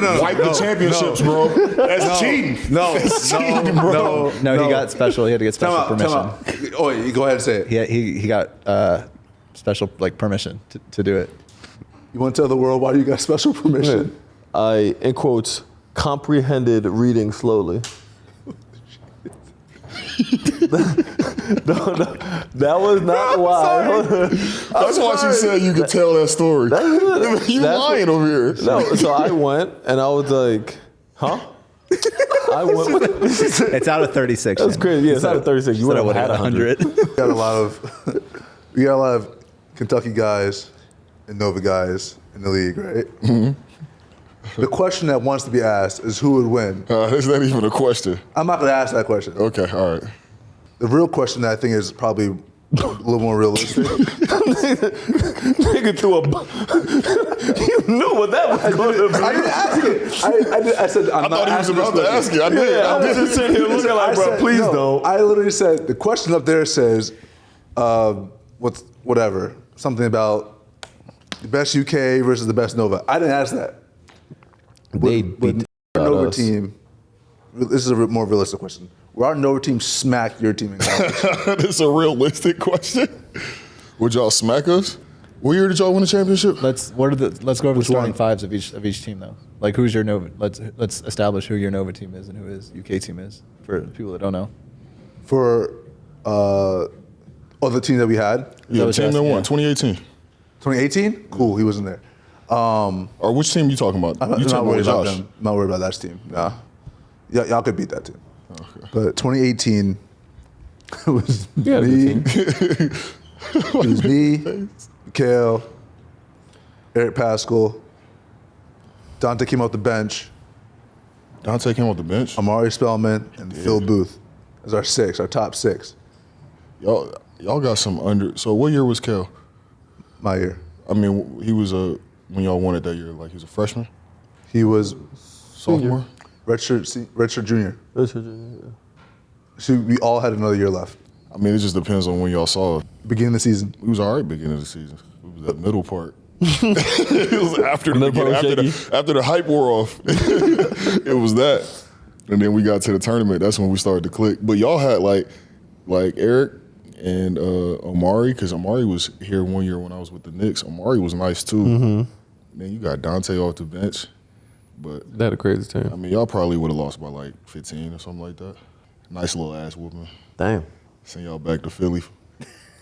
no. wipe the championships, bro. That's cheating. No, That's cheating, bro. No, he got special. He had to get special permission. Time out. Oh, you go ahead and say it. He got special permission to do it. You want to tell the world why you got special permission? I, in quotes, comprehended reading slowly. No, that was not why. That's why she said you could tell that story. You lying over here. No, so I went and I was like, huh? I went with It's out of 36. That's crazy. Yeah, it's out of 36. You would have had 100. We got a lot of Kentucky guys and Nova guys in the league, right? Mm-hmm. The question that wants to be asked is who would win. Is that even a question? I'm not going to ask that question. Okay, all right. The real question that I think is probably a little more realistic. Nigga threw a. You knew what that was going to be. I didn't ask it. I said I'm I not thought he was asking about this to ask question. you. I did. Yeah, I was just sitting here looking like, bro, please don't. I literally said the question up there says, something about the best UK versus the best Nova. I didn't ask that. They Would beat our Nova us. team. This is a more realistic question. Will our Nova team smack your team in college? That's a realistic question. Would y'all smack us? What year did y'all win the championship? Let's go over the starting one? fives of each team though. Like who's your Nova? Let's establish who your Nova team is and who his UK team is for people that don't know. For the team that we had, Yeah, the team that won, yeah. 2018. 2018. Cool, he wasn't there. Or which team you talking about? I'm You not talking worried about about Josh? them. I'm not worried about that team. Nah. Y'all could beat that team. Okay. But 2018 was Yeah, me. good It was me, Mikhail, Eric Pascal, Dante came off the bench, Dante came off the bench. Amari Spellman, and Phil Booth as our top six. Y'all got some under. So what year was Kel? My year. I mean, he was when y'all won it that year. Like he was a freshman, He was sophomore. redshirt junior. So we all had another year left. I mean, it just depends on when y'all saw it. Beginning of the season. It was all right beginning of the season. It was that middle part. It was after the Middle part beginning, was after the hype wore off. It was that, and then we got to the tournament. That's when we started to click. But y'all had like Eric and Omari, because Omari was here one year when I was with the Knicks. Omari was nice too. Mm-hmm. Then you got Dante off the bench, but That a crazy I team. mean, y'all probably would have lost by like 15 or something like that. Nice little ass whooping. Damn. Send y'all back to Philly.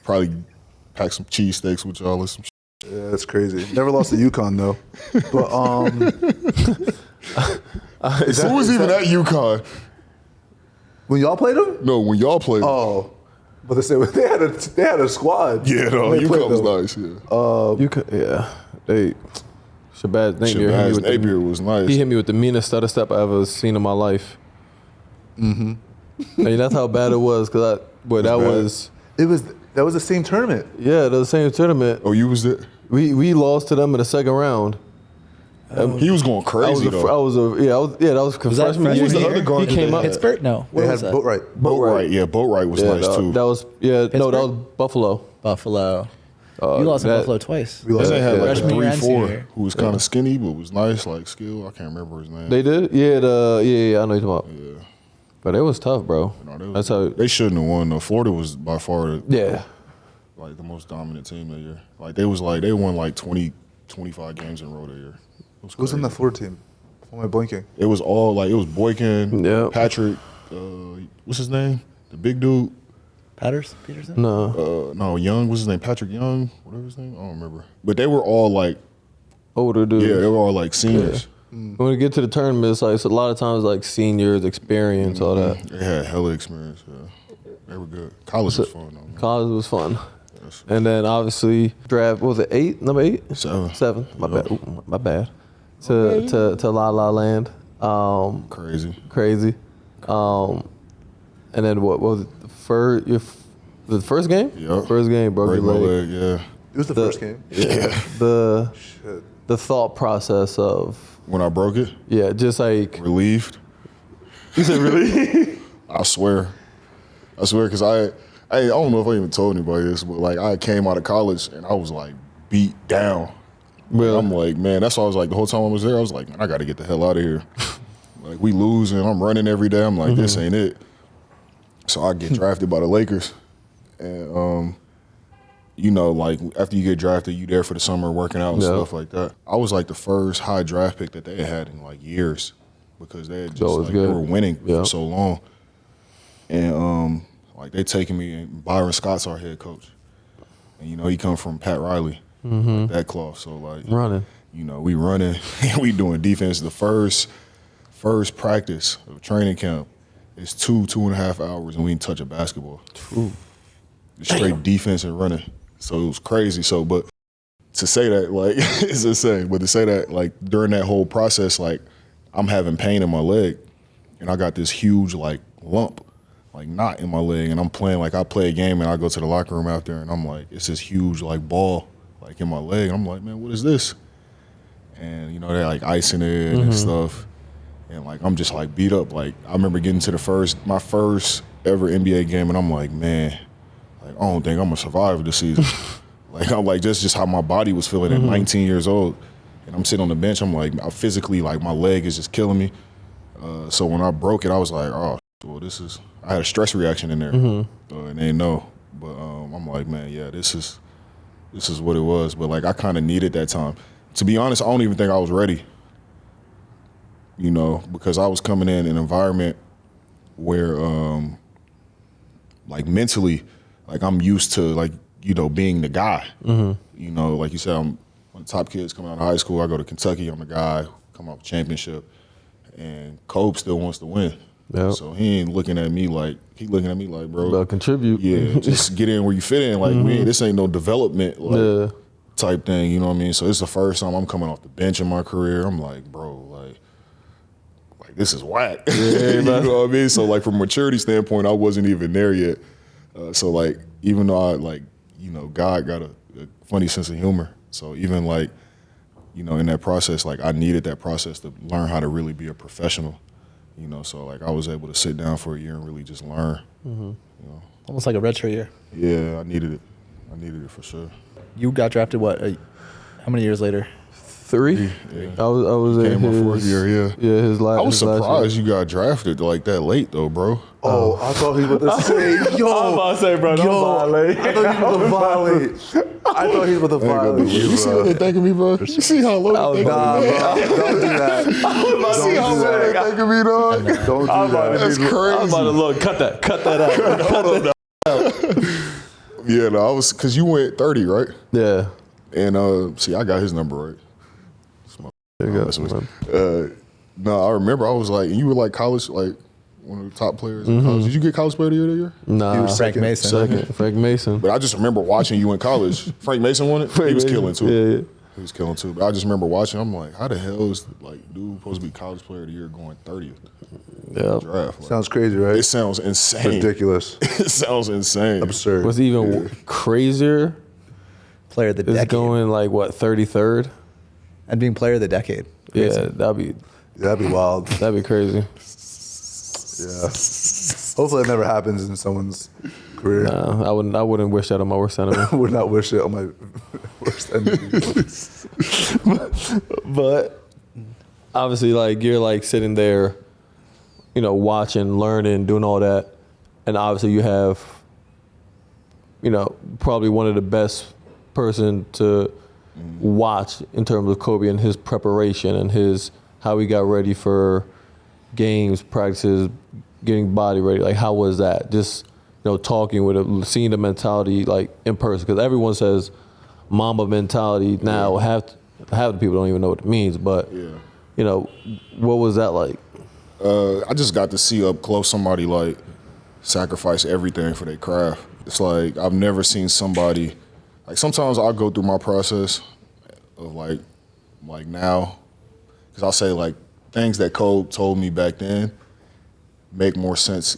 Probably pack some cheesesteaks with y'all or some shit. Yeah, that's crazy. Never lost to UConn though. But Who was even at UConn? when y'all played them? No, when y'all played. Oh, but they had a squad. Yeah, no, When they played UConn was them. nice, yeah. You could, yeah. They. Shabazz Napier hit me Shabazz with Napier was nice. He hit me with the meanest stutter step I ever seen in my life. Mm-hmm. And that's how bad it was, that bad. was. That was the same tournament. Yeah, the same tournament. Oh, you was there? We lost to them in the second round. He was going crazy, that though. was freshman freshman year. year? He, Other guard he came that up. they had? Pittsburgh? No. They Where had was that? Boatwright. Boatwright. Yeah, Boatwright was nice, too. That was Pittsburgh? that was Buffalo. Buffalo. You lost to that- Buffalo twice. We lost They had like a Freshman year and senior 3-4 year. who was kind of skinny but was nice, like skill. I can't remember his name. They did? Yeah, I know you're talking about. Yeah. But it was tough, bro. No, they was- That's how. They shouldn't have won, though. Florida was by far Yeah. like the most dominant team that year. Like they won like 20, 25 games in a row that year. It was Who's on crazy. the Florida team? Who am I blinking? It was all like it was Boykin, Yeah. Patrick, what's his name? The big dude. Peterson? No. No, Young. What's his name? Patrick Young. Whatever his name. I don't remember. But they were all like, Older dude. yeah, they were all like seniors. When we get to the tournament, it's a lot of times like seniors, experience, all that. They had hella experience. Yeah. They were good. College was fun, though, man. College was fun. Yes. And then obviously draft, what was it, 8? Number 8? 7. 7. My Yep. bad. Ooh, my bad. To La La Land. Crazy. Crazy. And then what was it? The first game? Yep. First game, broke Break your my leg. leg, yeah. It was the first game. Yeah. Shit. The thought process of, When I broke it, yeah, just like, relieved. you said really? I swear, because I don't know if I even told anybody this, but like I came out of college and I was like beat down. Really? I'm like, man, that's why I was like the whole time I was there, I was like, man, I got to get the hell out of here. Like we losing, I'm running every day. I'm like, this ain't it. So I get drafted by the Lakers, and you know, like after you get drafted, you there for the summer working out and stuff like that. I was like the first high draft pick that they had in like years because they had just like, they were winning for so long. And like they taking me, and Byron Scott's our head coach, and you know he come from Pat Riley, like that cloth. So like Running. you know we running, we doing defense. The first practice of training camp is 2.5 hours, and we didn't touch a basketball. Straight defense and running. So it was crazy. So, but to say that, like, it's insane. But to say that, like, during that whole process, like, I'm having pain in my leg, and I got this huge, like, lump, like, knot in my leg, and I'm playing, like, I play a game, and I go to the locker room after, and I'm like, it's this huge, like, ball, like, in my leg. And I'm like, man, what is this? And, you know, they're, like, icing it and stuff. And, like, I'm just, like, beat up. Like, I remember getting to my first ever NBA game, and I'm like, man, like, I don't think I'm gonna survive this season. Like I'm like just how my body was feeling at 19 years old, and I'm sitting on the bench. I'm like, I physically like my leg is just killing me. So when I broke it, I was like, oh, well, I had a stress reaction in there, and they didn't know. But I'm like, man, yeah, this is what it was. But like I kind of needed that time. To be honest, I don't even think I was ready. You know, because I was coming in an environment where, like mentally. Like I'm used to like, you know, being the guy. You know, like you said, I'm one of the top kids coming out of high school. I go to Kentucky, I'm the guy, come off a championship. And Kobe still wants to win. Yep. So he ain't looking at me like, bro. About contribute. Yeah, just get in where you fit in. Like this ain't no development like type thing, you know what I mean? So it's the first time I'm coming off the bench in my career. I'm like, bro, like this is whack. You know what I mean? So like from a maturity standpoint, I wasn't even there yet. So like, even though I like, you know, God got a funny sense of humor. So even like, you know, in that process, like I needed that process to learn how to really be a professional, you know. So like I was able to sit down for a year and really just learn. You know. Almost like a redshirt year. Yeah, I needed it. I needed it for sure. You got drafted how many years later? 3? Yeah. I was in Came my his 4th year, yeah. Yeah, his last. I was his last surprised year. you got drafted like that late though, bro. Oh, I thought he was about to say, yo. I was about to say, bro, don't violate. I thought he was about to violate. I thought he was about to violate. You see what they think of me, bro? You see how low they think Nah, of me? bro. Don't do that. You see how low they think of me, dog? Don't do that. That's crazy. I was about to look. Cut that out. Yeah, no, I was, because you went 30, right? Yeah. And see, I got his number right. There you go. No, I remember I was like, and you were like college, like one of the top players in college. Did you get college player of the year that year? Nah. He was Frank second. Mason. Second. Frank Mason. But I just remember watching you in college. Frank Mason won it? He was killing too. Yeah. He was killing too. But I just remember watching, I'm like, how the hell is like dude supposed to be college player of the year going 30th Yeah. draft? Like, Sounds crazy, right? it sounds insane. Ridiculous. It sounds insane. Absurd. What's even crazier Player of the is decade. going like what 33rd. And being player of the decade. Yeah, that'd be wild. that'd be crazy. Yeah. Hopefully it never happens in someone's career. Nah, I wouldn't wish that on my worst enemy. I would not wish it on my worst enemy. But obviously, like you're like sitting there, you know, watching, learning, doing all that, and obviously you have, you know, probably one of the best person to watch in terms of Kobe and his preparation and his how he got ready for games, practices, getting body ready. Like how was that? Just talking with him, seeing the mentality like in person, because everyone says Mamba mentality now. Half the people don't even know what it means, but what was that like? I just got to see up close somebody like sacrifice everything for their craft. It's like I've never seen somebody like sometimes I'll go through my process of like now because I'll say like things that Cole told me back then make more sense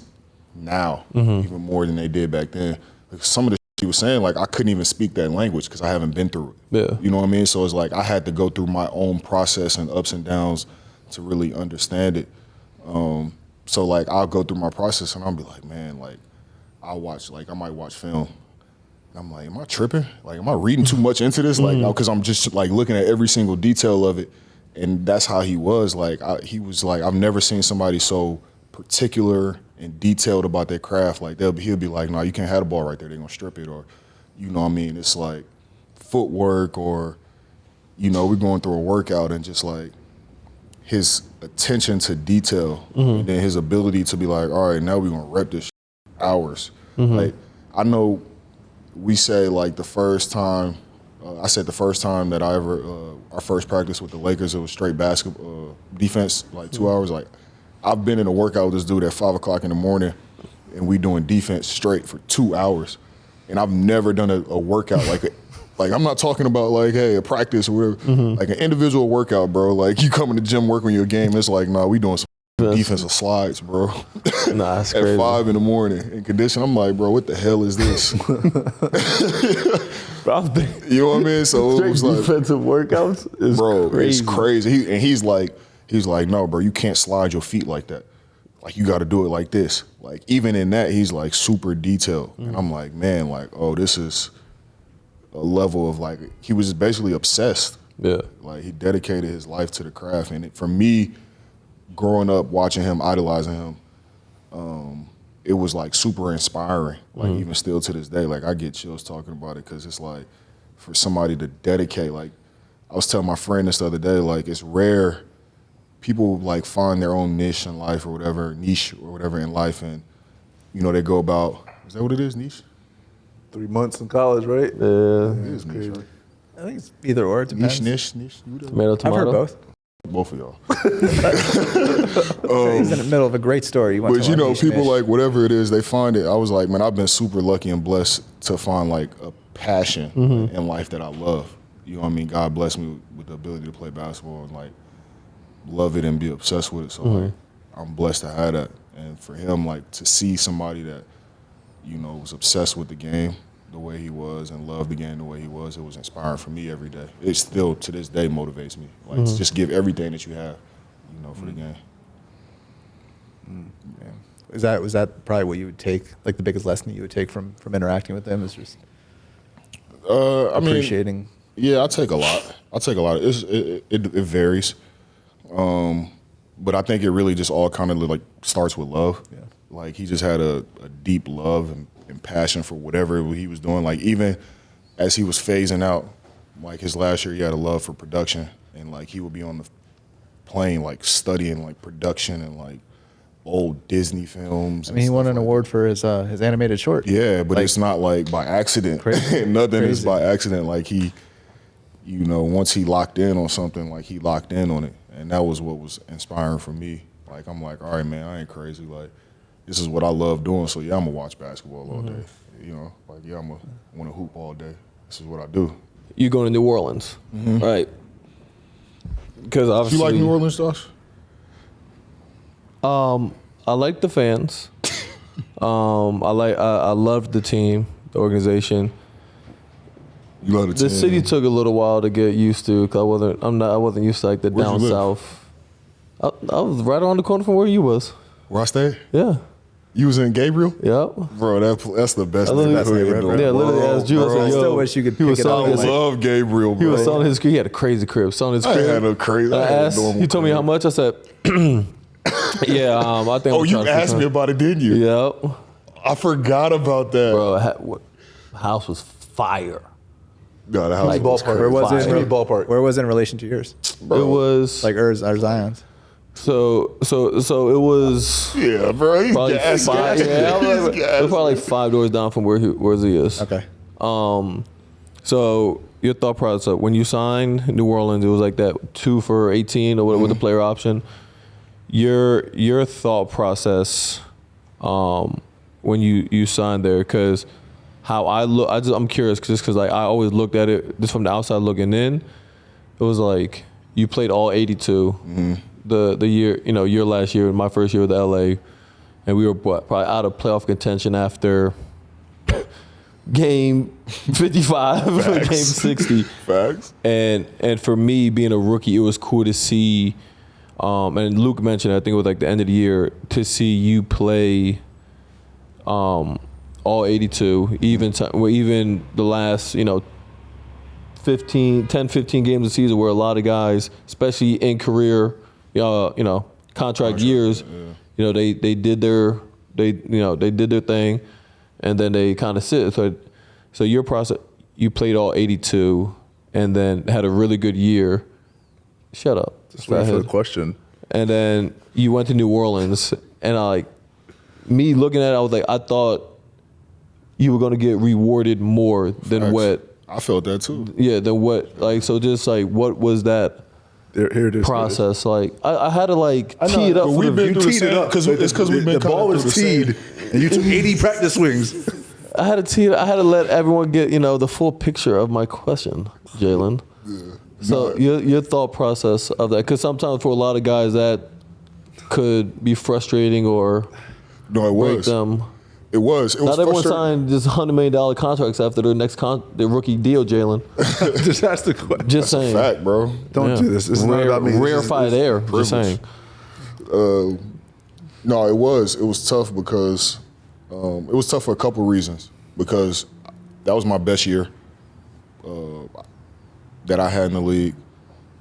now even more than they did back then. Like some of the shit he was saying, like I couldn't even speak that language because I haven't been through it. Yeah. You know what I mean? So it's like I had to go through my own process and ups and downs to really understand it. So like I'll go through my process and I'll be like, man, like I might watch film. And I'm like, am I tripping? Like, am I reading too much into this? Like, because I'm just like looking at every single detail of it. And that's how he was. Like, he was like, I've never seen somebody so particular and detailed about their craft. Like he'll be like, no, you can't have the ball right there. They're gonna strip it, or, you know what I mean? It's like footwork, or, we're going through a workout and just like his attention to detail and then his ability to be like, all right, now we're gonna rep this hours. Like, I know we say like the first time, I said the first time that I ever, our first practice with the Lakers, it was straight basketball defense, like 2 hours. Like, I've been in a workout with this dude at 5 o'clock in the morning, and we doing defense straight for 2 hours. And I've never done a workout like I'm not talking about like, hey, a practice or whatever. Like an individual workout, bro. Like you come in the gym work on your game, it's like, nah, we doing some defensive slides, bro. Nah, that's At crazy. 5 in the morning in condition. I'm like, bro, what the hell is this? Bro, I was thinking, You know what I mean? So it straight was like, defensive workouts is bro, crazy. it's crazy. He's like, no, bro, you can't slide your feet like that. Like you got to do it like this. Like even in that, he's like super detailed. And I'm like, man, like, oh, this is a level of like, he was just basically obsessed. Yeah. Like he dedicated his life to the craft. And for me, growing up, watching him, idolizing him, it was like super inspiring. Like even still to this day, like I get chills talking about it because it's like for somebody to dedicate, like I was telling my friend this the other day, like it's rare people like find their own niche in life or whatever in life, and they go about, is that what it is, niche? 3 months in college, right? Yeah. It is niche, right? I think it's either or. It depends. Niche. Tomato, I've tomato. heard both. Both of y'all. He's in the middle of a great story. But people niche. like whatever it is, they find it. I was like, man, I've been super lucky and blessed to find like a passion in life that I love. You know what I mean? God blessed me with the ability to play basketball and like love it and be obsessed with it. So like, I'm blessed to have that. And for him, like to see somebody that, was obsessed with the game the way he was and loved the game the way he was, it was inspiring for me every day. It still to this day motivates me. Like to just give everything that you have, for the game. Yeah. Was that probably what you would take, like the biggest lesson that you would take from interacting with them is just appreciating? Yeah, I take a lot. It varies. But I think it really just all kind of like starts with love. Yeah. Like he just had a deep love and passion for whatever he was doing. Like even as he was phasing out, like his last year, he had a love for production, and like he would be on the plane like studying like production and like old Disney films. I mean, he won an award for his animated short. Yeah, but it's not like by accident. Crazy. Nothing is by accident. Like he, once he locked in on something, like he locked in on it. And that was what was inspiring for me. Like, I'm like, all right, man, I ain't crazy. Like, this is what I love doing. So, yeah, I'm going to watch basketball all day. Like, yeah, I want to hoop all day. This is what I do. You going to New Orleans, right? Because obviously. You like New Orleans, Josh? I like the fans. I love the team, the organization. You love the team? The city took a little while to get used to because I wasn't used to like the Where'd down you live? south. I was right around the corner from where you was. Where I stay? Yeah. You was in Gabriel? Yep. Bro, that's the best literally- neighborhood Yeah, in the literally world, asked Julius. bro. I I said, still yo, wish you could he was pick it selling up. his. I love Gabriel, bro. He was selling his crib. He had a crazy crib. Selling his I crib. had a crazy. I I had a asked. normal He told me crib. how much. I said, yeah. I think. Oh, you asked me about it, didn't you? Yep. I forgot about that. Bro, house was fire. No, the house Like, was ballpark. Where was Fire. it? Any ballpark. Where was it in relation to yours? It was Like ours, or Zion's? so it was Yeah, bro. He's probably gas. five. Yeah, it was probably like 5 doors down from where he is. Okay. So your thought process when you signed New Orleans, it was like that 2 for 18 or with the player option. Your thought process when you signed there, because how I look, I'm curious because like I always looked at it just from the outside looking in. It was like you played all 82 the year year last year, my first year with LA, and we were probably out of playoff contention after game 55, game 60. Facts. And for me being a rookie, it was cool to see. And Luke mentioned, I think it was like the end of the year, to see you play all 82, even the last 10, 15 games of the season, where a lot of guys, especially in career, contract years, they did their thing, and then they kind of sit. So your process, you played all 82, and then had a really good year. Shut up. Just waiting for the question. And then you went to New Orleans, and me looking at it, I was like, I thought you were going to get rewarded more than Facts. what. I felt that too. Yeah, than what. So just like, what was that Here it is. process? Like, I had to tee it up. but we've been You through the teed it same- up 'cause but it's 'cause we've been the ball coming was through the teed, and you took 80 practice swings. I had to tee it. I had to let everyone get the full picture of my question, Jalen. So your thought process of that, because sometimes for a lot of guys that could be frustrating or No, it break was. them. It was. It was Not everyone frustrating. signed just $100 million contracts after their next their rookie deal, Jalen. Just ask the question. Just saying. Fact, bro. Don't do this. It's not about me. This is- Rarefied air. privilege. Just saying. No, it was. It was tough because it was tough for a couple reasons. Because that was my best year that I had in the league.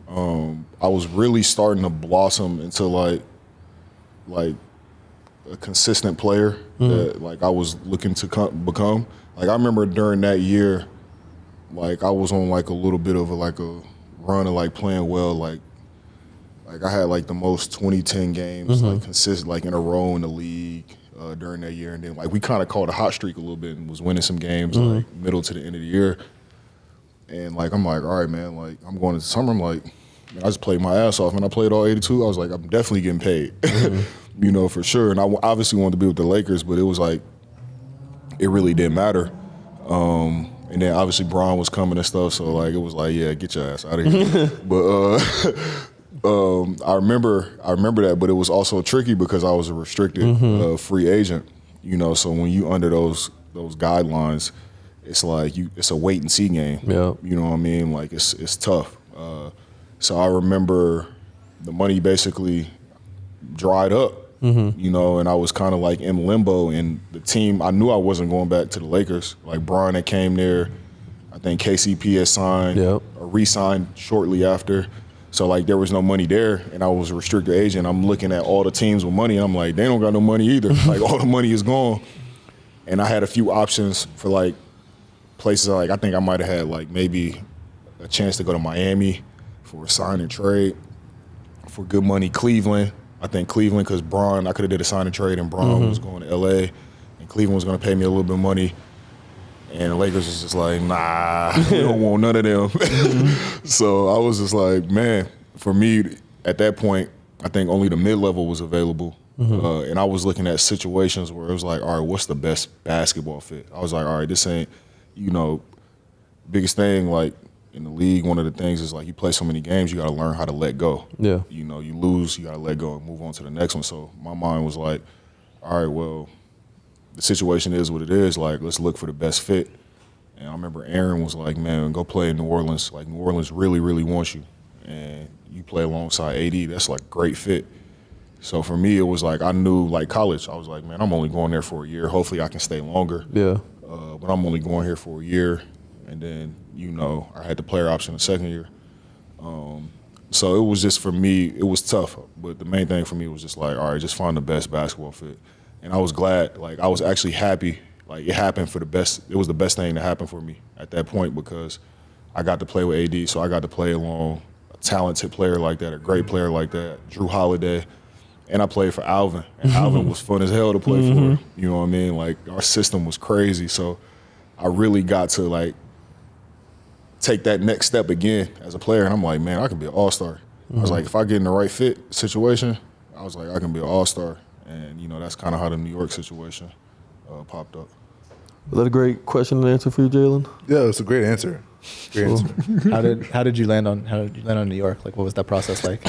I was really starting to blossom into like a consistent player that I was looking to become. Like I remember during that year, I was on a little bit of a run of playing well. Like I had the most 20-10 games consistent in a row in the league during that year, and then we kind of caught a hot streak a little bit and was winning some games middle to the end of the year. And I'm all right, man. I'm going into summer. I'm like, man, I just played my ass off, and I played all 82. I was like, I'm definitely getting paid, for sure. And I obviously wanted to be with the Lakers, but it was it really didn't matter. And then obviously Bron was coming and stuff, so it was yeah, get your ass out of here. But I remember that, but it was also tricky because I was a restricted free agent. So when you under those guidelines, it's it's a wait and see game. Yeah. You know what I mean? It's tough. So I remember the money basically dried up. And I was kind of in limbo, and the team, I knew I wasn't going back to the Lakers. Bron had came there. I think KCP had signed or re-signed shortly after. So there was no money there, and I was a restricted agent. I'm looking at all the teams with money, and I'm like, they don't got no money either. All the money is gone. And I had a few options for places I think I might have had maybe a chance to go to Miami for a sign and trade for good money. Cleveland, I think Cleveland, because Bron, I could have did a sign and trade, and Bron was going to LA, and Cleveland was going to pay me a little bit of money. And the Lakers was just nah, we don't want none of them. So I was just man, for me, at that point, I think only the mid-level was available. And I was looking at situations where it was all right, what's the best basketball fit? I was all right, this ain't, biggest thing, in the league, one of the things is you play so many games, you got to learn how to let go. Yeah. You lose, you got to let go and move on to the next one. So my mind was all right, well, the situation is what it is. Let's look for the best fit. And I remember Aaron was man, go play in New Orleans. New Orleans really, really wants you. And you play alongside AD, that's great fit. So for me, it was I knew college. I was man, I'm only going there for a year. Hopefully I can stay longer. Yeah. But I'm only going here for a year. And then, I had the player option the second year. So it was just, for me, it was tough. But the main thing for me was just all right, just find the best basketball fit. And I was glad, I was actually happy. It happened for the best. It was the best thing to happen for me at that point because I got to play with AD. So I got to play along a talented player like that, a great player like that, Drew Holiday. And I played for Alvin. And Alvin was fun as hell to play for. You know what I mean? Our system was crazy. So I really got to, take that next step again as a player. And I'm like, man, I can be an all-star. I was like, if I get in the right fit situation, I was like, I can be an all-star. And, you know, that's kind of how the New York situation popped up. Was that a great question and answer for you, Jalen? Yeah, it's a great answer. Great answer. How did you land on New York? Like, what was that process like?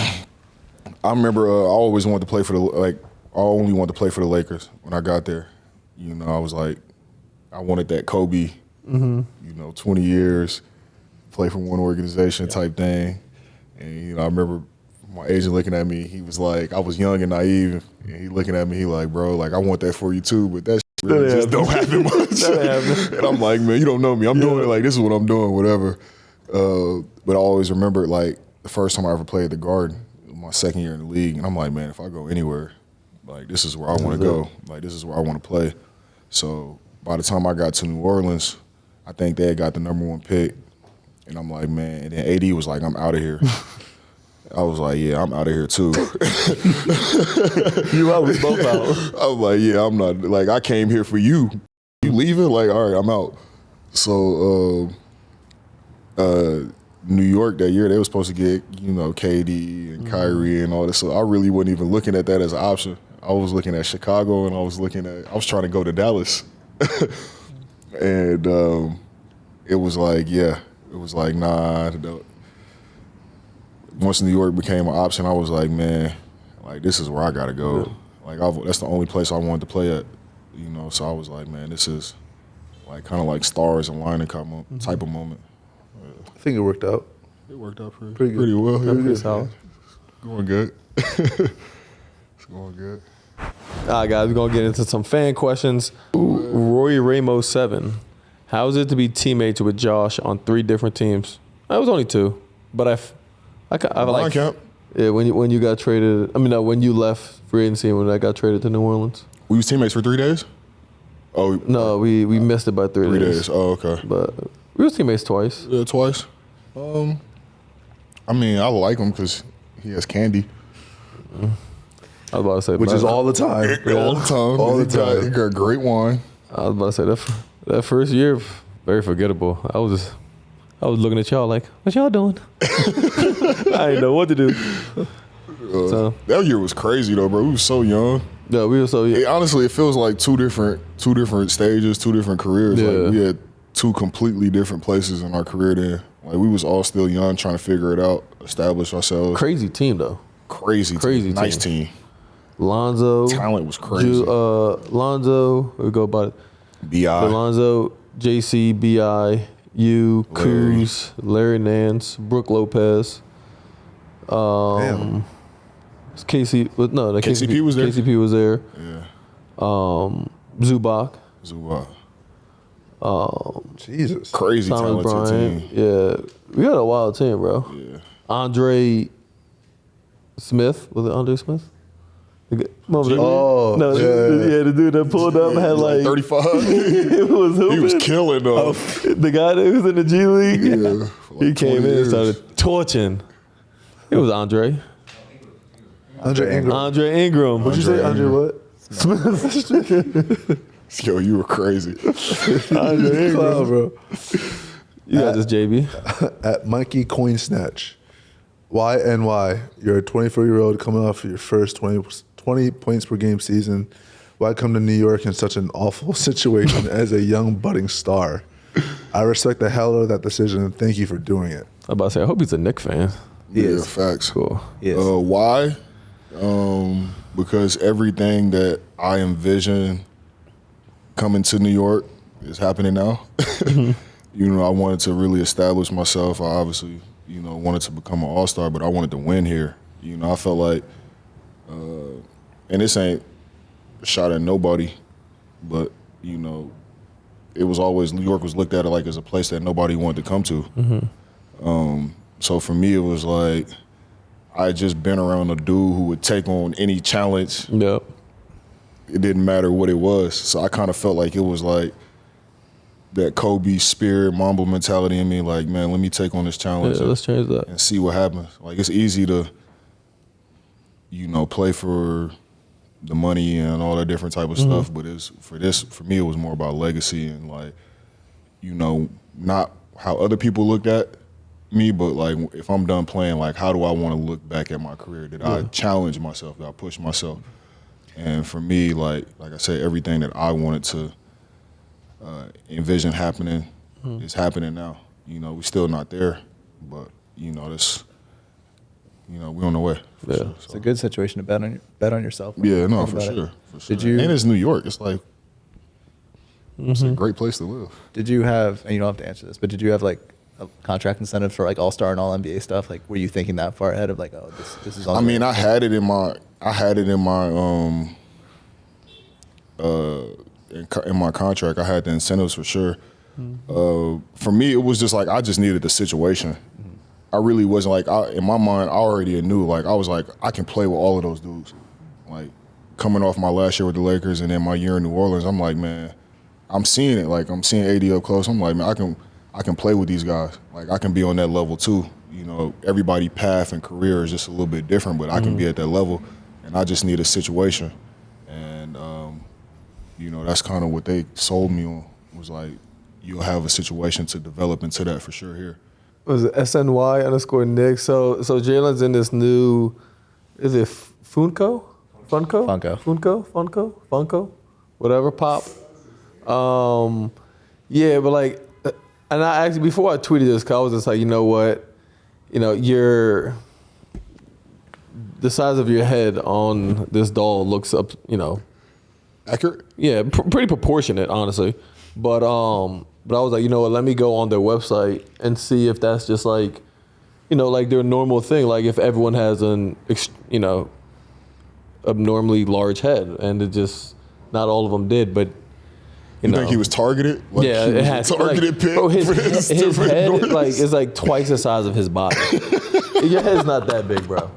I remember I always wanted to play for I only wanted to play for the Lakers when I got there. You know, I was like, I wanted that Kobe, you know, 20 years, play for one organization type thing. And, you know, I remember my agent looking at me, he was like, I was young and naive, and he looking at me, he like, bro, like, I want that for you too, but that really just don't happen much. And I'm like, man, you don't know me. I'm doing it like, this is what I'm doing, whatever. But I always remember, like, the first time I ever played at the Garden, my second year in the league, and I'm like, man, if I go anywhere, like, this is where I want to go. Like, this is where I want to play. So by the time I got to New Orleans, I think they had got the #1 pick. And I'm like, man, and then AD was like, I'm out of here. I was like, yeah, I'm out of here too. You out, we both out. I was like, yeah, I'm not, like, I came here for you. You leaving? Like, all right, I'm out. So New York that year, they were supposed to get, you know, KD and Kyrie and all this. So I really wasn't even looking at that as an option. I was looking at Chicago, and I was trying to go to Dallas. And it was like, yeah, it was like, nah. Once New York became an option, I was like, man, like, this is where I got to go. Yeah. Like, that's the only place I wanted to play at, you know. So I was like, man, this is like kind of like stars aligning type of moment. I think it worked out. It worked out pretty good. Pretty well. Pretty solid. It's going good. It's going good. All right, guys, we're going to get into some fan questions. Roy Ramos 7. How is it to be teammates with Josh on 3 different teams? I was only 2, but I like camp. Yeah, when you got traded, I mean, no, when you left free agency, when I got traded to New Orleans. We was teammates for 3 days? Oh no, we missed it by 3 days. Oh, okay. But we was teammates twice. Yeah, twice. I mean, I like him because he has candy. I was about to say, Which is all the time. All the time. All the time. He got great wine. I was about to say that first year, very forgettable. I was looking at y'all like, what y'all doing? I didn't know what to do. So That year was crazy though, bro. We was so young. yeah, we were so yeah. Honestly, it feels like two different stages, 2 different careers. Yeah. Like, we had 2 completely different places in our career then. Like, we was all still young, trying to figure it out, establish ourselves. Crazy team though. Crazy team. Nice team. Lonzo. Talent was crazy. Lonzo, we go by B.I. Lonzo, JC, B.I., you, Larry. Kuz, Larry Nance, Brooke Lopez. Damn. KCP was there. KCP was there. Yeah. Zubac. Jesus. Crazy Thomas talented Bryant. team. Yeah. We had a wild team, bro. Yeah. Andre Smith. Was it Andre Smith? Oh, no, yeah. the dude that pulled up had like 35. it was hooping. He was killing though. The guy that was in the G League, Yeah, for like he came 20 in and years. started torching. It was Andre. Andre Ingram. Andre Ingram. What'd you say, Andre what? Yo, you were crazy. Andre Ingram. Oh, bro. You got this, JB. At Mikey Coin Snatch. Why NY? You're a 24-year-old coming off your first 20 points per game season. Why come to New York in such an awful situation as a young budding star? I respect the hell out of that decision and thank you for doing it. I'm about to say, I hope he's a Knicks fan. Yeah, facts. Cool. Yes. Why? Because everything that I envision coming to New York is happening now. You know, I wanted to really establish myself. I obviously, you know, wanted to become an all-star, but I wanted to win here. You know, I felt like, and this ain't a shot at nobody, but, you know, it was always, New York was looked at like as a place that nobody wanted to come to. So for me, it was like, I had just been around a dude who would take on any challenge. Yep. It didn't matter what it was. So I kind of felt like it was like that Kobe spirit, Mamba mentality in me. Like, man, let me take on this challenge Yeah, let's change that. and see what happens. Like, it's easy to, you know, play for the money and all that different type of stuff. But for me, it was more about legacy and, like, you know, not how other people looked at me, but like if I'm done playing, like how do I want to look back at my career? Did I challenge myself? Did I push myself? And for me, like I said, everything that I wanted to envision happening is happening now. You know, we're still not there, but you know, that's, you know, we're on the way. Yeah, sure, It's a good situation to bet on yourself. Yeah, no, Think for about it. sure, for sure. Did you? And it's New York. It's like it's a great place to live. Did you have? And you don't have to answer this, but did you have like a contract incentive for like All-Star and All NBA stuff? Like, were you thinking that far ahead of like, oh, this is? I mean, I had it in my in my contract. I had the incentives for sure. For me, it was just like I just needed the situation. I really wasn't like in my mind. I already knew. Like I was like I can play with all of those dudes. Like coming off my last year with the Lakers and then my year in New Orleans, I'm like, man, I'm seeing it. Like I'm seeing AD up close. I'm like, man, I can play with these guys. Like I can be on that level too. You know, everybody's path and career is just a little bit different, but I can be at that level, and I just need a situation. And you know, that's kind of what they sold me on. Was like, you'll have a situation to develop into that for sure here. Was it SNY_Knicks? So Jalen's in this new, is it Funko? Whatever, Pop. Yeah, but like, and I actually, before I tweeted this, 'cause I was just like, you know what, you know, the size of your head on this doll looks up, you know, Accurate? yeah, pretty proportionate, honestly. But I was like, you know what, let me go on their website and see if that's just like, you know, like their normal thing. Like if everyone has an, you know, abnormally large head, and it just, not all of them did, but You think he was targeted? Like yeah, he was it has a targeted pick. Bro, his for his head Norris? like is like twice the size of his body. Your head's not that big, bro.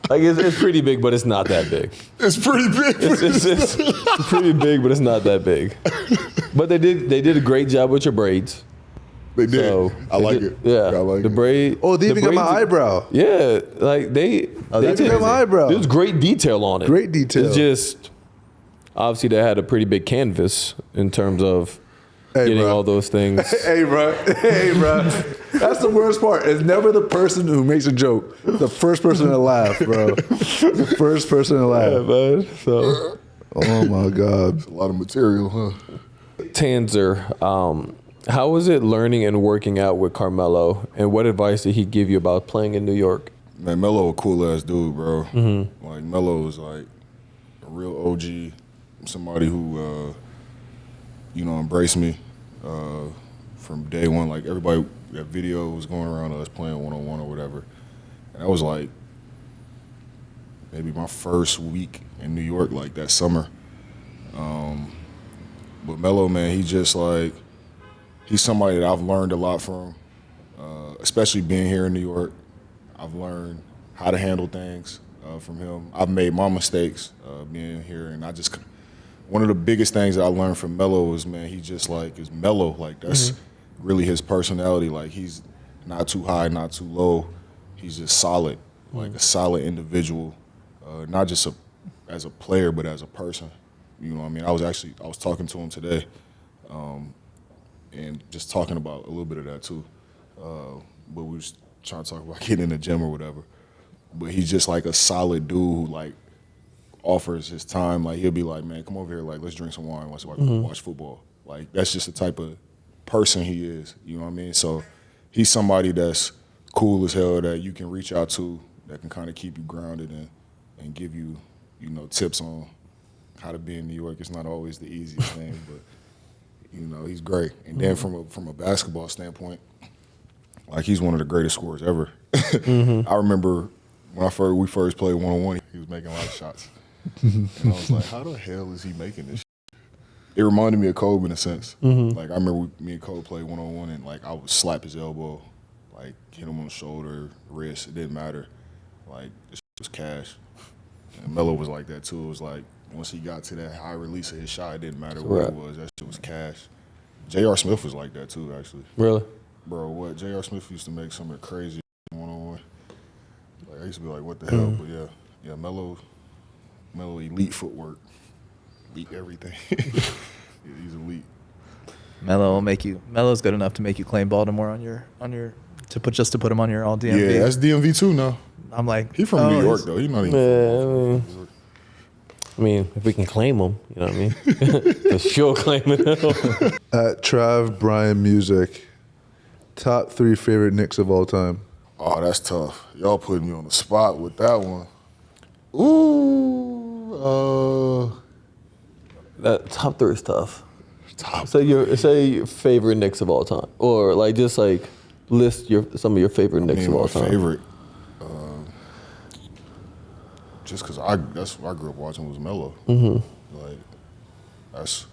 Like it's pretty big, but it's not that big. It's pretty big. It's pretty big, but it's not that big. But they did a great job with your braids. They did. So, I like it. Yeah, I like the it. braid. Oh, they even got my eyebrow. Yeah, like they They even got my eyebrow. There's great detail on it. Great detail. It's just obviously they had a pretty big canvas in terms of getting bro. all those things. Hey, bro. That's the worst part. It's never the person who makes a joke. The first person to laugh, bro. The first person to laugh. Yeah, man. So, Oh my God. A lot of material, huh? Tanzer, how was it learning and working out with Carmelo, and what advice did he give you about playing in New York? Man, Melo a cool ass dude, bro. Like Melo is like a real OG, somebody who you know, embraced me from day one. Like everybody, that video was going around us playing one-on-one or whatever, and that was like maybe my first week in New York, like that summer. But Melo, man, he just like, he's somebody that I've learned a lot from, especially being here in New York. I've learned how to handle things from him. I've made my mistakes being here, and one of the biggest things that I learned from Melo is, man, he just like is mellow. Like that's really his personality. Like he's not too high, not too low. He's just solid, like a solid individual, not just as a player, but as a person. You know what I mean? I was talking to him today, and just talking about a little bit of that too. But we was trying to talk about getting in the gym or whatever. But he's just like a solid dude who like offers his time. Like he'll be like, man, come over here, like let's drink some wine, watch football. Like that's just the type of person he is. You know what I mean? So he's somebody that's cool as hell that you can reach out to, that can kind of keep you grounded and give you, you know, tips on how to be in New York. It's not always the easiest thing, but you know, he's great. And then from a basketball standpoint, like he's one of the greatest scorers ever. I remember when we first played one-on-one, he was making a lot of shots. And I was like, how the hell is he making this shit? It reminded me of Kobe in a sense. Like I remember me and Kobe played one-on-one, and like I would slap his elbow, like hit him on the shoulder, wrist, it didn't matter. Like this was cash. And Melo was like that too. It was like once he got to that high release of his shot, it didn't matter what it was. That shit was cash. J.R. Smith was like that too, actually. Really? Bro, what? J.R. Smith used to make some of the crazy one-on-one. Like I used to be like, what the hell? But yeah, Melo, elite footwork, elite everything. Yeah, he's elite. Melo will make you. Melo's good enough to make you claim Baltimore on your to put him on your all DMV. Yeah, that's DMV too now. I'm like, He from New York though. He's not even. Yeah, I mean, if we can claim him, you know what I mean? For sure claiming him. At Trav Brian Music, top 3 favorite Knicks of all time. Oh, that's tough. Y'all putting me on the spot with that one. Ooh. That top 3 is tough. Top. Say your favorite Knicks of all time, or like just like list some of your favorite Knicks of all time. Favorite. Just because that's what I grew up watching was Melo. Mm-hmm. Like, that's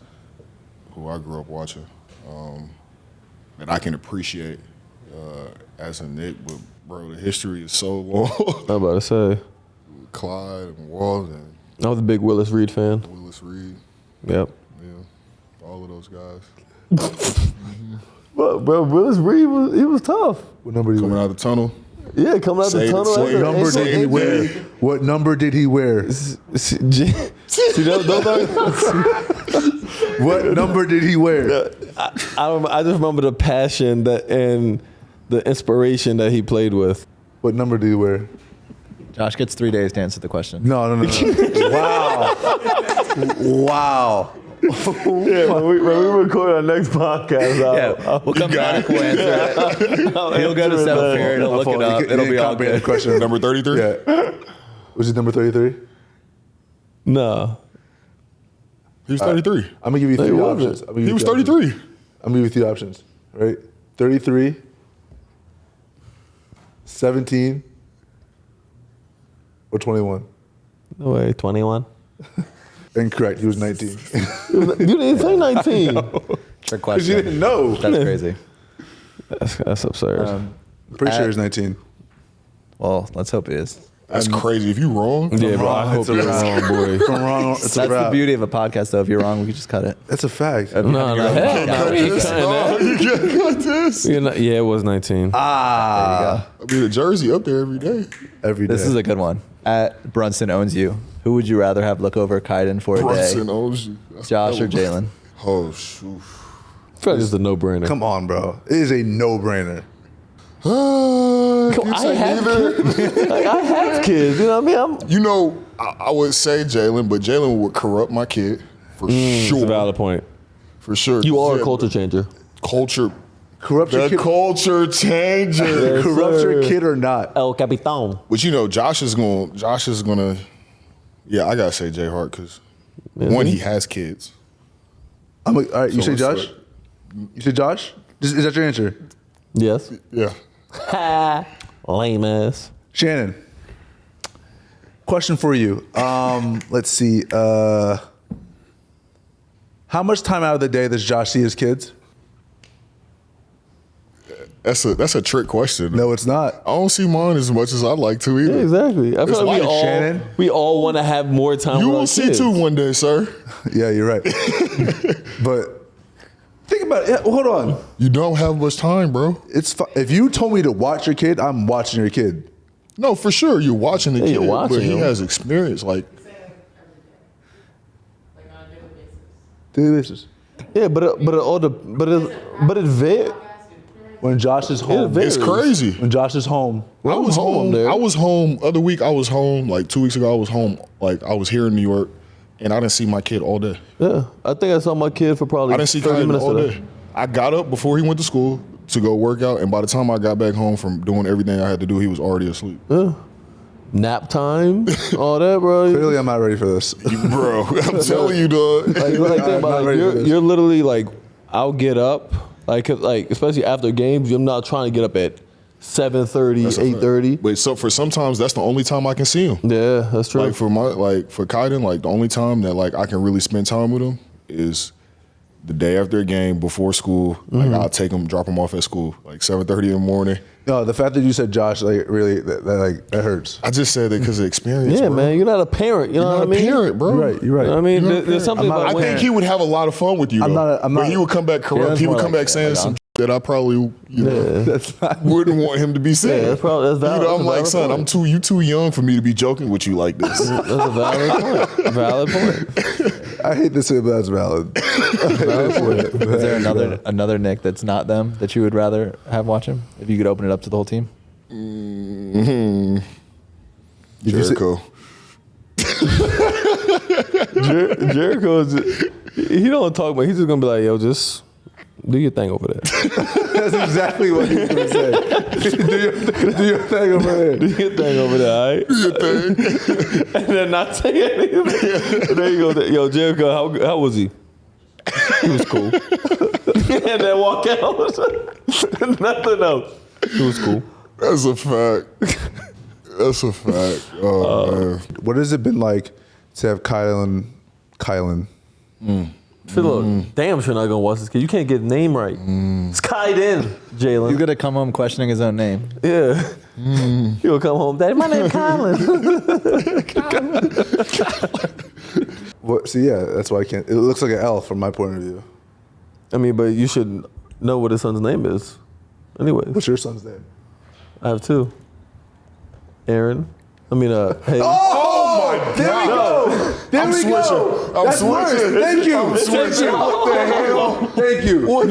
who I grew up watching. That I can appreciate as a Knick, but bro, the history is so long. I'm about to say. Clyde and Walt and I was a big Willis Reed fan. Willis Reed. Yep. Yeah, all of those guys. But bro, Willis Reed was tough. What number did he Coming wear? out of the tunnel. Yeah, coming out the tunnel. say What number did he wear? What number did he wear? See, those are, What number did he wear? I just remember the passion and the inspiration that he played with. What number did he wear? Josh gets 3 days to answer the question. No. Wow. Yeah, when we record our next podcast, We'll come back. We'll answer it. He'll go to South Fair. He'll look it up. It'll be all good. Question. Number 33? Yeah. Was he number 33? No. He was 33. I'm gonna give you 3 he options. wasn't. He was 33. I'm gonna give you 3 options. Right? 33, 17, or 21. No way, 21. Incorrect. He was 19. You didn't say 19. Trick You question. didn't know. That's crazy. That's absurd. I'm pretty sure he's 19. Well, let's hope it is. That's crazy. If you wrong, yeah, bro, I hope it's a you're wrap. wrong, boy. If I'm wrong, it's a That's the wrap. beauty of a podcast, though. If you're wrong, we can just cut it. That's a fact. No, hell no. We ain't cutting that. you can't cut this. Yeah, it was 19. I mean, the jersey up there every day. Every day. This is a good one. At Brunson Owns You, who would you rather have look over Kyden for a Brunson day? owns you. That's- Josh or that was- Jalen? Oh, shoot. I feel like it's a no-brainer. Come on, bro. It is a no-brainer. I have kids. You know what I mean? You know, I would say Jalen, but Jalen would corrupt my kid for It's sure. a valid point. For sure. You are a Yeah, culture changer. Culture. Corrupt your The kid. culture changer. Corrupt your kid or not. El Capitan. But you know, Josh is gonna. Yeah, I gotta say J Hart because one, he has kids. All right, you So say it's Josh? like- You say Josh? Is that your answer? Yes. Yeah. Lame ass. Shannon, question for you. Let's see. How much time out of the day does Josh see his kids? That's a trick question. No, it's not. I don't see mine as much as I'd like to either. Yeah, exactly. I feel like like Shannon. we all want to have more time You with will our see kids. too one day, sir. Yeah, you're right. But think about it. Yeah, hold on. You don't have much time, bro. If you told me to watch your kid, I'm watching your kid. No, for sure. You're watching the Yeah, kid, you're watching but he him. has experience. Like, Daily basis. Yeah, but it varies. When Josh is home. it's crazy. When Josh is home. I was home. there. I was home. Other week, I was home. Like 2 weeks ago, I was home. Like I was here in New York, and I didn't see my kid all day. Yeah, I think I saw my kid for probably I didn't see 30 Kyden minutes all today. day. I got up before he went to school to go work out, and by the time I got back home from doing everything I had to do, he was already asleep. Nap time, all that, bro. Clearly, I'm not ready for this. Bro, I'm telling you, dog. Like think I'm about not it, ready for this. you're literally like, I'll get up, like especially after games, I'm not trying to get up at 7:30, That's a fact. 8:30. But so for sometimes that's the only time I can see him. Yeah, that's true. Like for Kyden, like the only time that like I can really spend time with him is the day after a game before school. Like I'll take him, drop him off at school, like 7:30 in the morning. No, the fact that you said Josh, like really, that hurts. I just said that because of experience. yeah, bro. man, you're not a parent. You know You're what not I mean? a parent, bro. You're right. You're right. You know what I mean, You're not a there's parent. something I'm not about a when I think he would have a lot of fun with you. I'm though. not- I'm But not- he would come back corrupt. that's He would more come like back saying like some that I probably, wouldn't want him to be saying. Yeah, that's valid. I'm like, son, you too young for me to be joking with you like this. That's a valid point. Valid point. I hate to say it, but that's valid. Valid point. Is there another Nick that's not them that you would rather have watch him? If you could open it up to the whole team? Jericho. Jericho, he don't talk, but he's just gonna be like, yo, just do your thing over there. That's exactly what he's gonna say. do your thing over there. Do your thing over there, all right? Do your thing. And then not say anything. There you go. Yo, Jericho, how was he? He was cool. And then walk out. Nothing else. He was cool. That's a fact. That's a fact. Oh, man. What has it been like to have Kyden? Damn sure not gonna watch this kid. You can't get the name right. It's Kyden, Jalen. He's gonna come home questioning his own name. Yeah. He'll come home, Daddy, my name's Kylen. So yeah, that's why I can't. It looks like an L from my point of view. I mean, but you should know what his son's name is. Anyways. What's your son's name? I have two. Aaron. Hey. Oh my God! There we go. That's worse. Thank you. I'm switching. What the hell? Thank you. No.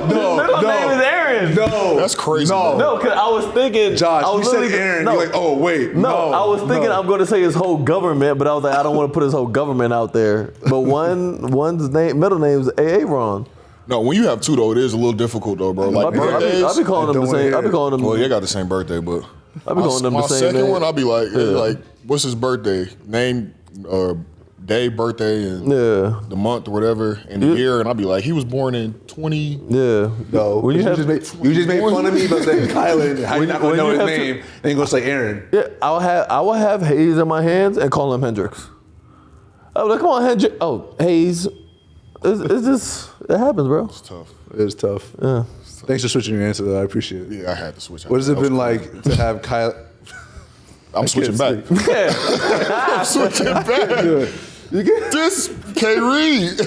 Middle name is Aaron. No. That's crazy. No, because I was thinking. Josh, I was you said literally- Aaron. No, You're like, oh wait. no, I was thinking I'm going to say his whole government, but I was like, I don't want to put his whole government out there. But one's middle name is Aaron. No, when you have two though, it is a little difficult though, bro. Like birthdays. I be calling them the same. I be calling them. Well, they got the same birthday, but I be calling them the my same second name. one, I'll be like, what's his birthday? Name, day, birthday, and the month or whatever, and the year, and I'll be like, he was born in 20. Yeah. No. When You you just have, made fun of me by saying Kyden. How you not gonna when know you his have name? And you gonna say Aaron? yeah, I will have Hayes in my hands and call him Hendrix. I was like, come on, Hendrix. Oh, Hayes. It's just, it happens, bro. It's tough. It is tough. Yeah. Thanks for switching your answer, though. I appreciate it. Yeah, I had to switch. What has it been like to have Kyle? I'm switching back. I'm switching back. You get This can't read.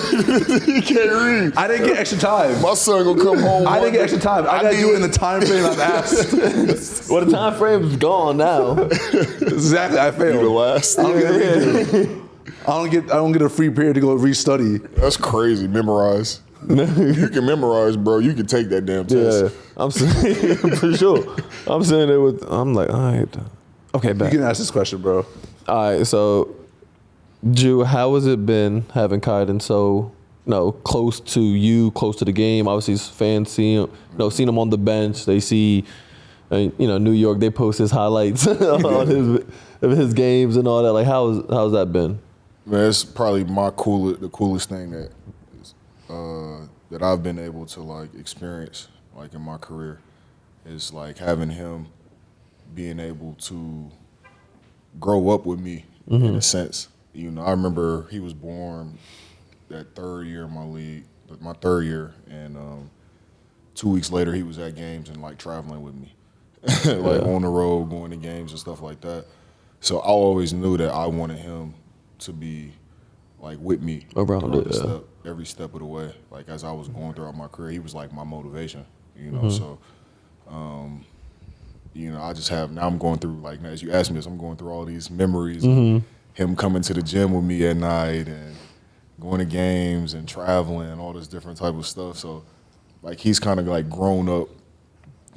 He can't read. I didn't get extra time. My son gonna come home. I didn't get extra time. I gotta do it in the time frame I've asked. Well, the time frame's gone now. Exactly. I You the failed. last. I don't get a free period to go restudy. That's crazy. Memorize. You can memorize, bro. You can take that damn test. Yeah, I'm saying for sure. I'm saying it with. I'm like, all right, okay, You back. can ask this question, bro. All right, so, Jew, how has it been having Kyden so, close to you, close to the game? Obviously, fans see him, seen him on the bench. They see, New York. They post his highlights on his games and all that. Like, how's that been? Man, it's probably the coolest thing that I've been able to like experience like in my career is like having him being able to grow up with me in a sense. I remember he was born that third year in my league, my third year, and 2 weeks later he was at games and like traveling with me, like on the road, going to games and stuff like that. So I always knew that I wanted him to be like with me Around it, every step of the way. Like as I was going throughout my career, he was like my motivation. So I just have now. I'm going through like as you asked me this, I'm going through all these memories. Of him coming to the gym with me at night and going to games and traveling and all this different type of stuff. So like he's kind of like grown up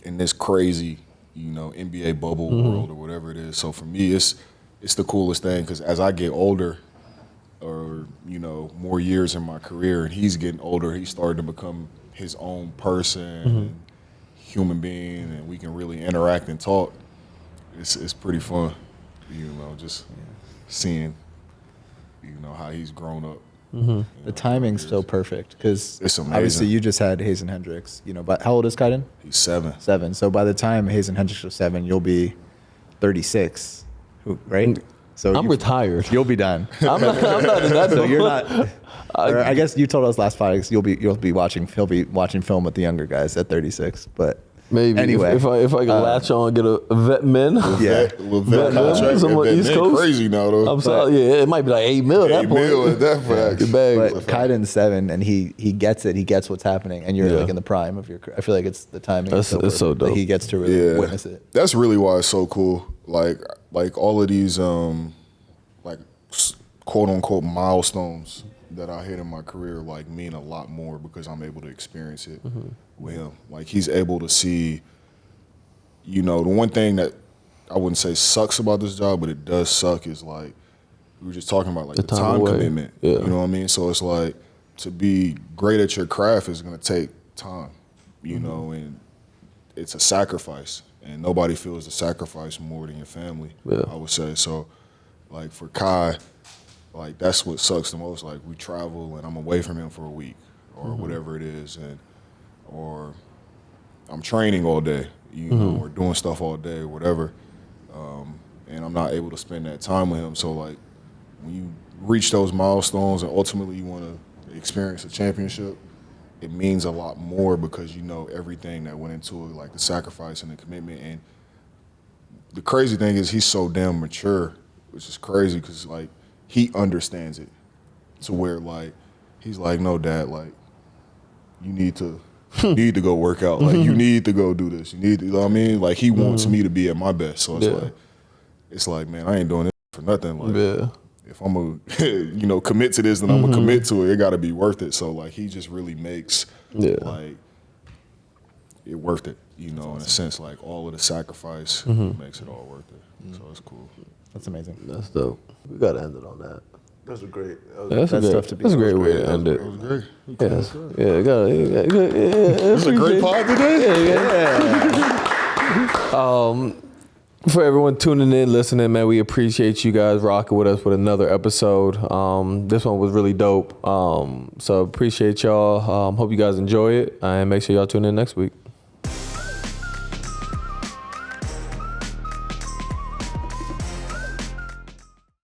in this crazy, NBA bubble world or whatever it is. So for me, it's the coolest thing because as I get older, or more years in my career, and he's getting older, he's starting to become his own person, and human being, and we can really interact and talk. It's pretty fun, just seeing, how he's grown up. The timing's so perfect because It's amazing. obviously you just had Hayes and Hendrix. But how old is Kyden? He's 7. 7. So by the time Hayes and Hendrix are 7, you'll be 36, right? So I'm retired. You'll be done. I'm not in that. So you're not. Or I guess you told us last 5 weeks he'll be watching film with the younger guys at 36. But Maybe. Anyway. If I can latch on and get a vet men. Yeah. Vet contract. Some on the East Coast. Crazy now though. I'm sorry. Yeah, it might be like $8 million at that point. $8 million at that fact. Your bag. But Kyden's 7, and he gets it. He gets what's happening, and you're like in the prime of your career. I feel like it's the timing. It's so dope. That he gets to really witness it. That's really why it's so cool. Like all of these like quote unquote milestones that I hit in my career like mean a lot more because I'm able to experience it with him. Like he's able to see, the one thing that I wouldn't say sucks about this job, but it does suck is like we were just talking about like the time commitment. Yeah. You know what I mean? So it's like to be great at your craft is gonna take time, and it's a sacrifice. And nobody feels the sacrifice more than your family, I would say. So like for Kai, like that's what sucks the most. Like we travel and I'm away from him for a week or whatever it is, or I'm training all day, or doing stuff all day or whatever, and I'm not able to spend that time with him. So like when you reach those milestones and ultimately you want to experience a championship, it means a lot more because you know everything that went into it, like the sacrifice and the commitment. And the crazy thing is he's so damn mature, which is crazy because like he understands it to where like he's like, no, Dad, like you need to go work out. Like you need to go do this. You need to, you know what I mean? Like he wants me to be at my best. So it's like, man, I ain't doing this for nothing. Like if I'm gonna, commit to this, then I'm gonna commit to it. It gotta be worth it. So like he just really makes like it worth it, in a sense, like all of the sacrifice makes it all worth it. So it's cool. That's amazing. That's dope. We gotta end it on that. That's a great. That's a great way to end it. It was great. It's a great pod today. For everyone tuning in, listening, man, we appreciate you guys rocking with us with another episode. This one was really dope. So appreciate y'all. Hope you guys enjoy it, and make sure y'all tune in next week.